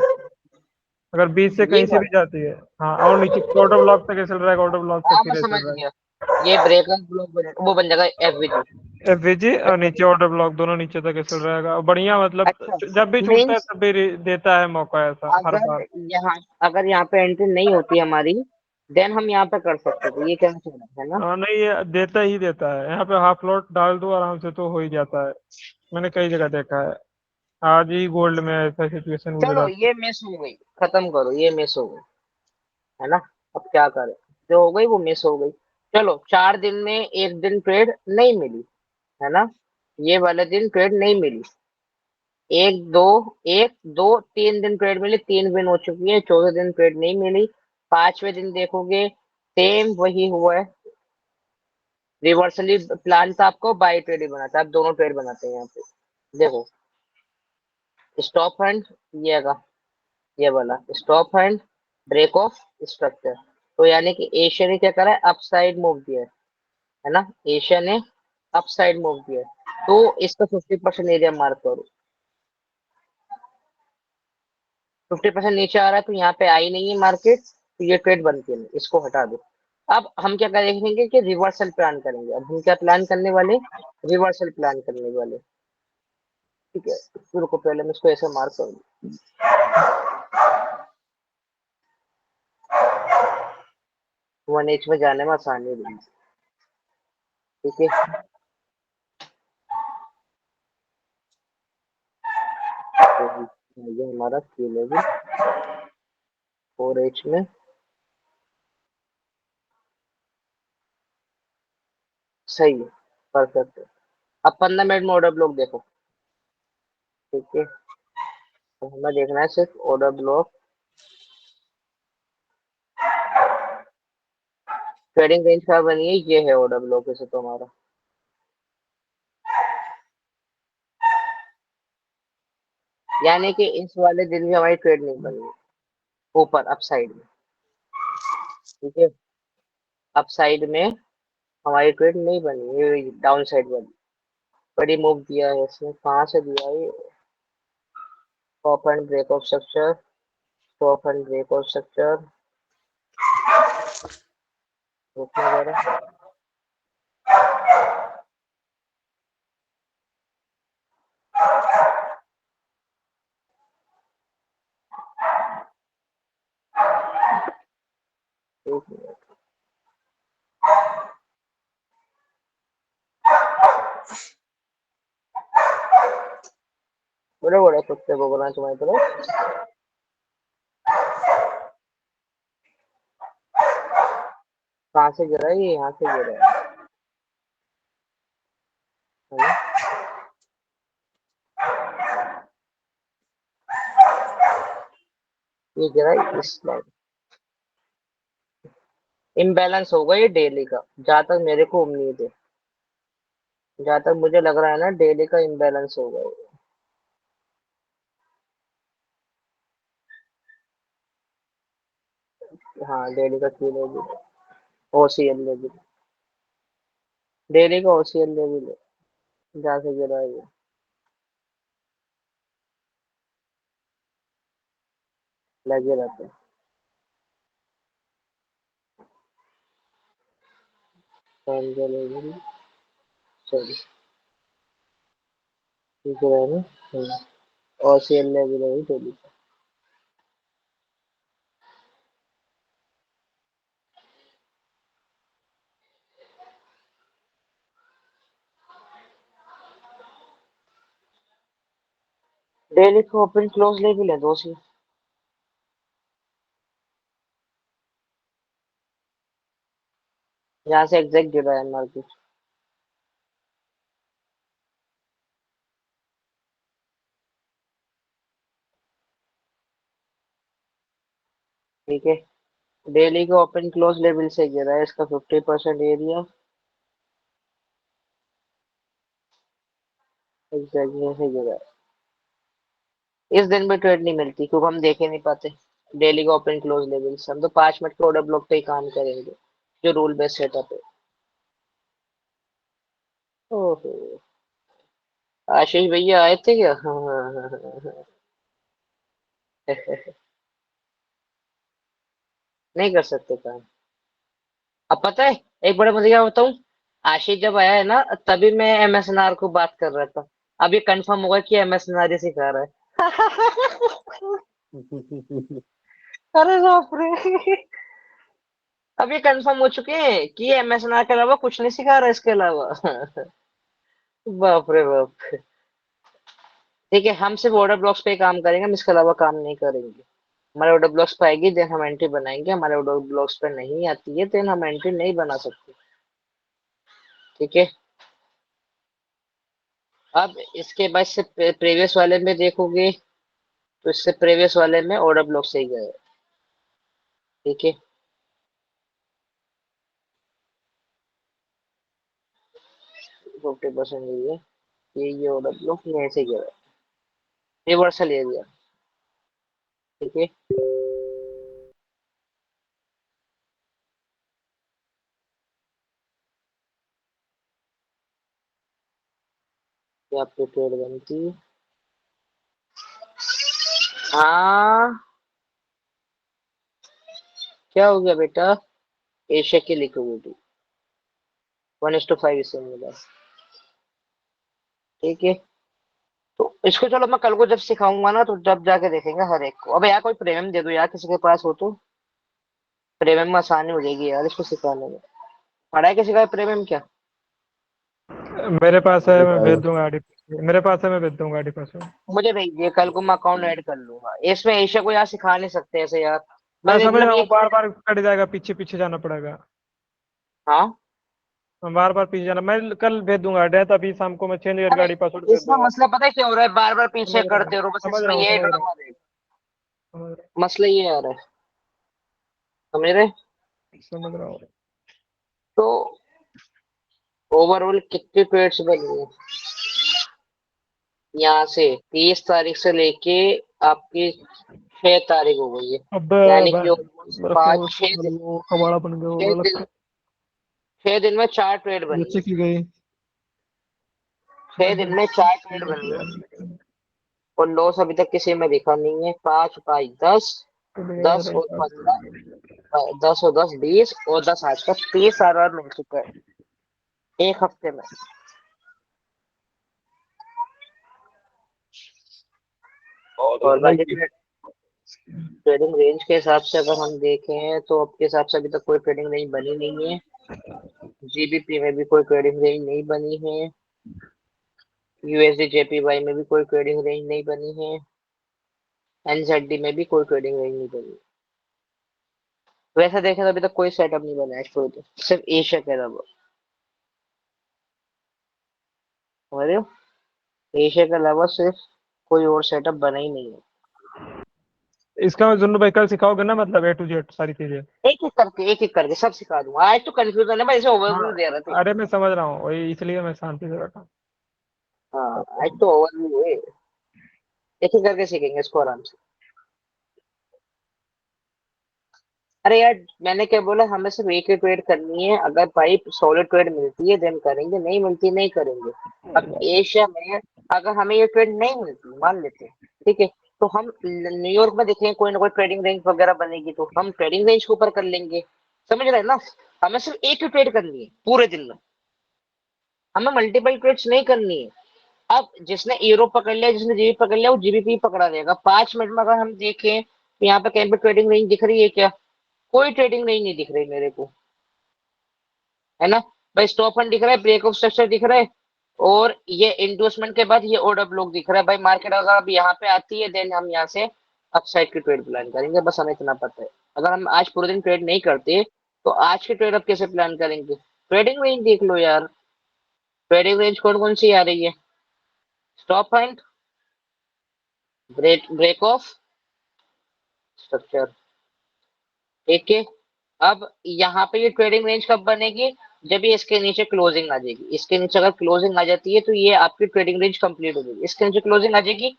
अगर बीच से ये कहीं से भी वाला। जाती है। हाँ, और नीचे ऑर्डर ब्लॉक तक चल रहा है, ऑर्डर ब्लॉक तक हाँ, ही मैं रह समझ चल रहा है। गया। ये ब्रेकर ब्लॉक वो बन जाएगा एफवीजी। एफवीजी और नीचे ऑर्डर ब्लॉक दोनों नीचे तक चल रहेगा, और बढ़िया मतलब अच्छा, जब भी छूटता है मीन्स तब भी देता है मौका ऐसा हर बार। अगर यहाँ, अगर यहाँ पे एंट्री नहीं होती हमारी, देन हम यहाँ पे कर सकते थे, ये कहना चाह रहा है ना? नहीं, ये देता ही देता है, यहाँ पे हाफ लॉट डाल दो आराम से तो हो ही जाता है। मैंने कई जगह देखा है, आज ही गोल्ड में ऐसा सिचुएशन चलो, गुजरा था। ये मिस हो गई, खत्म करो, ये मिस हो गई, है ना? अब क्या करें, जो हो गई वो मिस हो गई। चलो, 4 दिन में एक दिन ट्रेड नहीं मिली, है ना? ये वाले दिन ट्रेड नहीं मिली। एक दो, एक दो, 3 दिन ट्रेड मिली, 3 दिन हो चुकी है, चौथे दिन ट्रेड नहीं मिली। 5वें दिन देखोगे, सेम वही हुआ है। रिवर्सली प्लान था आपको, बाई ट्रेड ही बनाता है, आप दोनों ट्रेड बनाते हैं यहाँ पे। देखो, स्टॉप हैंड, ये आएगा, ये वाला stop hand, break of structure. तो यानी कि एशिया ने क्या करा है, अपसाइड मूव दिया है ना? एशिया ने अपसाइड मूव दिया है, तो इसका 50% एरिया मार्क करो। 50% नीचे आ रहा है, तो यहाँ पे आई नहीं है मार्केट, तो ये ट्रेड बनती है, इसको हटा दो। अब हम क्या करेंगे कि रिवर्सल प्लान करेंगे। अब हम क्या प्लान करने वाले? रिवर्सल प्लान करने वाले। ठीक है, फिर को पहले मैं इसको ऐसे मार्क करूँ। 1H में जाने में आसानी रही। ठीक है, तो ये हमारा की लेवल 4H में सही है, परफेक्ट है। अब 15 मिनट में ऑर्डर ब्लॉक देखो। ठीक है, तो हमें देखना है सिर्फ ऑर्डर ब्लॉक, ट्रेडिंग रेंज कहाँ बनी है, ये है ऑर्डर ब्लॉक इसे तो हमारा। यानी कि इस वाले दिन भी हमारी ट्रेड नहीं बनी है, ऊपर अप साइड में। ठीक है, अप साइड में हमारी ट्रेड नहीं बनी, ये डाउन साइड बनी। बड़ी मूव दिया है इसने, कहाँ से दिया है? Stop and break of structure, stop and break of structure, रुकना जरा। एक मिनट, बड़े बड़े कुत्ते को बोला तुम्हारी तरफ। कहाँ से गिरा है ये? यहाँ से गिरा है ना? ये गिरा है इस लाइन। इम्बैलेंस होगा ये डेली का, जहां तक मेरे को उम्मीद है, जहां तक मुझे लग रहा है ना, डेली का इम्बैलेंस होगा ये। हाँ डेली का Q level, OCL level, daily का ओसीएल लेवल है जहाँ से गिरा है ये। लगे रहते हैं लेवल, सॉरी ठीक है ना। ओसीएल लेवल है डेली का। डेली का ओपन क्लोज लेवल है दो सी, यहाँ से एग्जैक्ट गिरा है मार्केट। ठीक है, डेली का ओपन क्लोज लेवल से गिरा है, इसका 50% एरिया एग्जैक्ट यहाँ से गिरा है। इस दिन में ट्रेड नहीं मिलती क्योंकि हम देख ही नहीं पाते डेली का ओपन क्लोज लेवल से। हम तो 5 मिनट के ऑर्डर ब्लॉक पे ही काम करेंगे, जो रूल बेस्ड सेटअप है। ओहो, आशीष भैया आए थे क्या? हाँ हाँ हाँ हाँ हाँ। नहीं कर सकते काम। अब पता है, एक बड़े मुझे क्या बताऊं, आशीष जब आया है ना, तभी मैं एमएसएनआर को बात कर रहा था। अब ये कंफर्म होगा कि एमएसएनआर ही सिखा रहा है। अरे बाप रे, अब ये कंफर्म हो चुके हैं कि ये एमएसएनआर के अलावा कुछ नहीं सिखा रहा इसके अलावा। बाप रे बाप। ठीक है, हम सिर्फ ऑर्डर ब्लॉक्स पे ही काम करेंगे, हम इसके अलावा काम नहीं करेंगे। हमारे ऑर्डर ब्लॉक्स पे आएगी देन हम एंट्री बनाएंगे, हमारे ऑर्डर ब्लॉक्स पे नहीं आती है देन हम एंट्री नहीं बना सकते। ठीक है, अब इसके बाद से प्रीवियस वाले में देखोगे तो इससे प्रीवियस वाले में ऑर्डर ब्लॉक से ही गए। ठीक है, 50% ये है, ये ऑर्डर ब्लॉक यहीं से गया, रिवर्सल एरिया। ठीक है, ये आपकी ट्रेड बनती। हाँ, क्या हो गया बेटा? एशिया की लिक्विडिटी 1:5 इसे मिला। ठीक है, तो इसको चलो मैं कल को जब सिखाऊंगा ना, तो जब जाके देखेंगे हर एक को। अबे यार कोई प्रीमियम दे दो यार, किसी के पास हो तो। प्रीमियम में आसानी हो जाएगी यार इसको सिखाने में। पढ़ा है किसी का प्रीमियम क्या? मेरे पास है, मेरे मैं भेज पास दूंगा आईडी। मेरे पास है, मैं भेज दूंगा आईडी पासवर्ड। मुझे भेजिए, कल को मैं अकाउंट ऐड कर लूंगा। इसमें एशिया को यार सिखा नहीं सकते ऐसे यार, मैं बस समझ मतलब रहा हूँ, एक। बार बार कट जाएगा, पीछे पीछे जाना पड़ेगा। हाँ, बार बार पीछे जाना, मैं कल भेज दूंगा एड्रेस, अभी शाम को मैं चेंज करके अरे आईडी पासवर्ड भेज इसमें दूंगा। मसला पता है क्या हो रहा है, बार बार पीछे समझ रहा हूँ, करते रहो, बस समझ रहा इसमें हूँ, यही समझ रहा हूँ, ड्रामा है। समझ रहा मसला ये आ रहा है, समझ रहे? समझ रहा हूँ। तो ओवरऑल कितनी ट्रेड्स बनी है यहाँ से? 30 तारीख से लेके आपकी 6 तारीख हो गई है, अबे यानी कि भाई, ऑलमोस्ट मेरा फोन पाँच उसको छह कर दिन लो, कबाड़ा बन गया वो छह वाला। दिन 6 दिन में 4 ट्रेड ये बनी है। चेक की गई। 6 दिन में 4 ट्रेड बनी है, और लॉस अभी तक किसी में दिखा नहीं है। 5 5 10, 10 और 15, 10 और 10 20, और 10 आज तक 30 RR मिल चुका है एक हफ्ते में। और बाकी ट्रेडिंग रेंज के हिसाब से अगर हम देखें तो आपके हिसाब से अभी तक कोई ट्रेडिंग रेंज बनी नहीं है। जीबीपी में भी कोई ट्रेडिंग रेंज नहीं बनी है, यूएसडी जेपीवाई में भी कोई ट्रेडिंग रेंज नहीं बनी है, एनजेडी में भी कोई ट्रेडिंग रेंज नहीं बनी। वैसे देखें तो अभी तक कोई सेटअप नहीं बना है एक्सप्लोर तो, सिर्फ एशिया के अलावा। समझ रहे हो? एशिया के अलावा सिर्फ कोई और सेटअप बना ही नहीं है। इसका मैं जुन्नू भाई कल सिखाओगे ना, मतलब A to Z सारी चीजें। एक एक करके सब सिखा दूंगा। आज तो कंफ्यूजन है भाई, इसे ओवरव्यू हाँ, दे रहे थे। अरे मैं समझ रहा हूँ, वही इसलिए मैं शांति से बैठा हूँ। हाँ, आज तो ओवरव्यू है। एक एक करके सीखेंगे इसको आराम से। अरे यार, मैंने क्या बोला, हमें सिर्फ एक ही ट्रेड करनी है। अगर भाई सॉलिड ट्रेड मिलती है देन करेंगे, नहीं मिलती नहीं करेंगे। अब एशिया में अगर हमें ये ट्रेड नहीं मिलती, मान लेते हैं, ठीक है, तो हम न्यूयॉर्क में देखेंगे कोई ना कोई ट्रेडिंग रेंज वगैरह बनेगी तो हम ट्रेडिंग रेंज के ऊपर कर लेंगे। समझ रहे हैं ना? हमें सिर्फ एक ही ट्रेड करनी है पूरे दिन में, हमें मल्टीपल ट्रेड्स नहीं करनी है। अब जिसने यूरो पकड़ लिया, जिसने जीबी पकड़ लिया, वो जीबीपी पकड़ा देगा। 5 मिनट में अगर हम देखें तो यहाँ पे कहीं पे ट्रेडिंग रेंज दिख रही है क्या? कोई ट्रेडिंग रेंज नहीं दिख रही मेरे को, है ना? भाई स्टॉप एंड दिख रहा है, ब्रेक ऑफ स्ट्रक्चर दिख रहा है, और ये इंडोर्समेंट के बाद ये ऑर्डर ब्लॉक दिख रहा है। भाई मार्केट अगर अब यहाँ पे आती है देन हम यहाँ से अपसाइड की ट्रेड प्लान करेंगे, बस हमें इतना पता है। अगर हम आज पूरे दिन ट्रेड नहीं करते तो आज की ट्रेड अब कैसे प्लान करेंगे? ट्रेडिंग रेंज देख लो यार, ट्रेडिंग रेंज कौन कौन सी आ रही है? Stop and break of structure, ठीक है। अब यहाँ पे ये ट्रेडिंग रेंज कब बनेगी? जब ये इसके नीचे क्लोजिंग आ जाएगी। इसके नीचे अगर क्लोजिंग आ जाती है तो ये आपकी ट्रेडिंग रेंज कंप्लीट हो जाएगी। इसके नीचे क्लोजिंग आ जाएगी,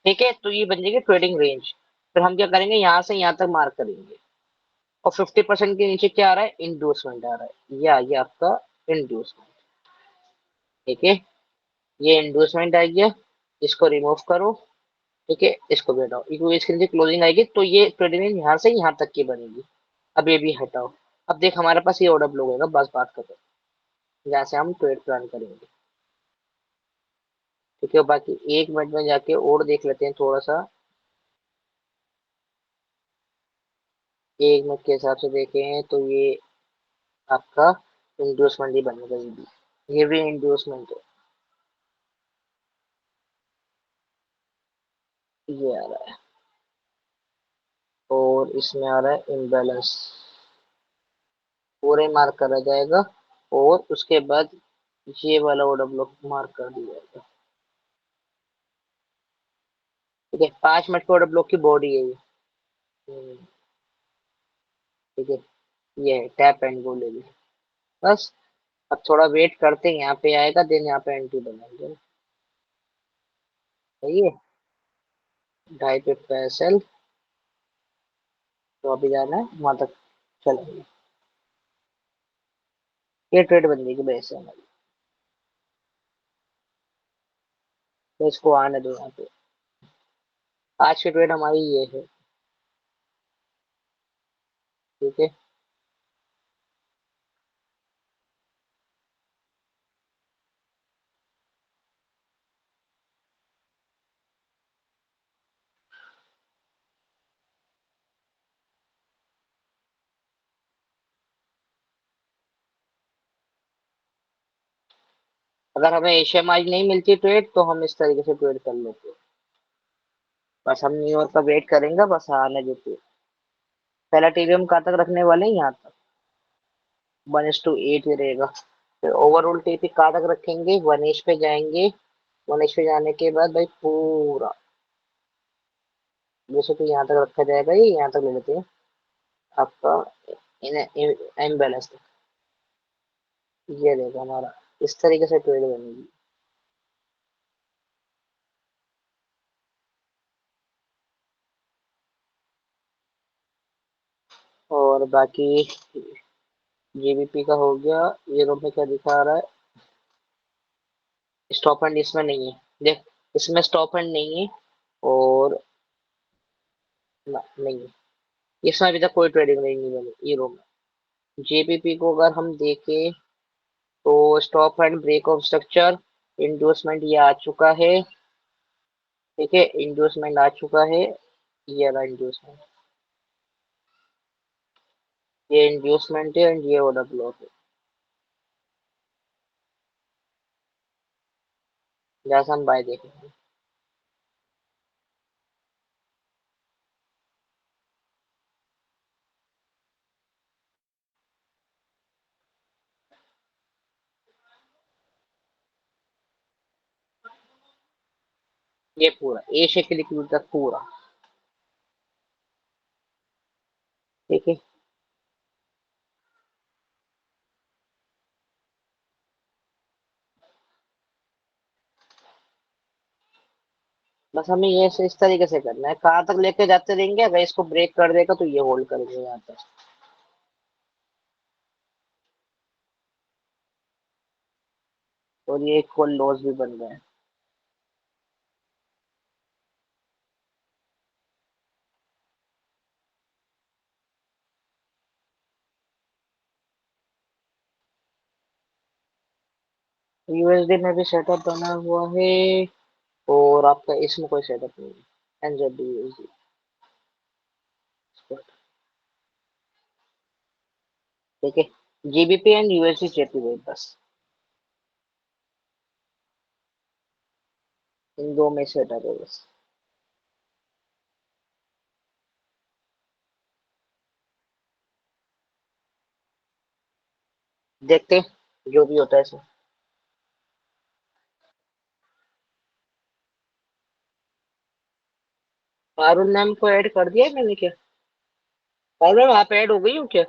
ठीक है, तो ये बन जाएगी ट्रेडिंग रेंज। फिर हम क्या करेंगे, यहाँ से यहाँ तक मार्क करेंगे। और 50% के नीचे क्या आ रहा है? इंड्यूसमेंट आ रहा है, या ये आपका इंड्यूसमेंट, ठीक है। ये इंड्यूसमेंट आ गया, इसको रिमूव करो, ठीक है, इसको भी हटाओ, क्योंकि इसके नीचे क्लोजिंग आएगी तो ये ट्रेडिंग रेंज यहाँ से यहाँ तक की बनेगी। अब ये भी हटाओ। अब देख हमारे पास ये ऑर्डर ब्लॉक होगा, बस बात करो, जहाँ से हम ट्रेड प्लान करेंगे, ठीक है। बाकी 1 मिनट में जाके और देख लेते हैं थोड़ा सा। 1 मिनट के हिसाब से देखें तो ये आपका इंड्यूसमेंट ही बनेगा। ये भी इंड्यूसमेंट है, ये आ रहा है, और इसमें आ रहा है इम्बैलेंस, पूरे मार्क करा जाएगा। और उसके बाद ये वाला ऑर्डर ब्लॉक मार्क कर दिया जाएगा, ठीक है। 5 मिनट के ऑर्डर ब्लॉक की बॉडी है ये। ठीक है, ये टैप एंड गो ले लिया, बस। अब थोड़ा वेट करते हैं, यहाँ पे आएगा देन यहाँ पे एंट्री बनाएंगे। सही है, 2.5 पे एसएल, तो अभी जाना है वहां तक, चलेंगे। ये ट्रेड बन जाएगी भाई ऐसे हमारी, तो इसको आने दो यहाँ पे। आज की ट्रेड हमारी ये है, ठीक है। अगर हमें एशिया में आज नहीं मिलती ट्रेड तो हम इस तरीके से ट्रेड कर लेते हैं। बस हम न्यूयॉर्क का वेट करेंगे, बस आने देते हैं। पहला टीवीएम कहाँ तक रखने वाले हैं? यहाँ तक, 1:8 ही रहेगा। फिर ओवरऑल टीपी कहाँ तक रखेंगे? 1 पे जाएंगे। 1 पे जाने के बाद भाई पूरा, जैसे तो यहाँ तक रखा जाएगा, ये यहाँ तक ले लेते हैं आपका इम्बैलेंस तक। ये रहेगा हमारा, इस तरीके से ट्रेड बनेगी। और बाकी जीबीपी का हो गया। यूरोप में क्या दिखा रहा है? स्टॉप एंड इसमें नहीं है, देख, इसमें स्टॉप एंड नहीं है, और नहीं है, इसमें अभी तक कोई ट्रेडिंग नहीं बनी यूरोप में। जेपीपी को अगर हम देखें तो stop and break of structure, endorsement ये आ चुका है, ठीक है, इंडोर्समेंट आ चुका है। ये रहा इंडोर्समेंट, ये इंडोर्समेंट है एंड ये ऑर्डर ब्लॉक है। जैसा हम बाय देखेंगे, ये पूरा ए से क्लिक तक पूरा। ठीक है। बस हमें ये इस तरीके से करना है, कहाँ तक लेके जाते रहेंगे, अगर इसको ब्रेक कर देगा तो ये होल्ड करेंगे यहाँ तक। और ये इक्वल लॉस भी बन रहा है। यूएसडी में भी सेटअप बना हुआ है, और आपका इसमें कोई सेटअप नहीं है। एनजेडी यूएसडी ठीक है। GBP and USD JP web, बस इन दो में सेटअप है बस। देखते हैं जो भी होता है इसमें। पारुल मैम को ऐड कर दिया है मैंने क्या? पारुल मैम आप ऐड हो गई हो क्या?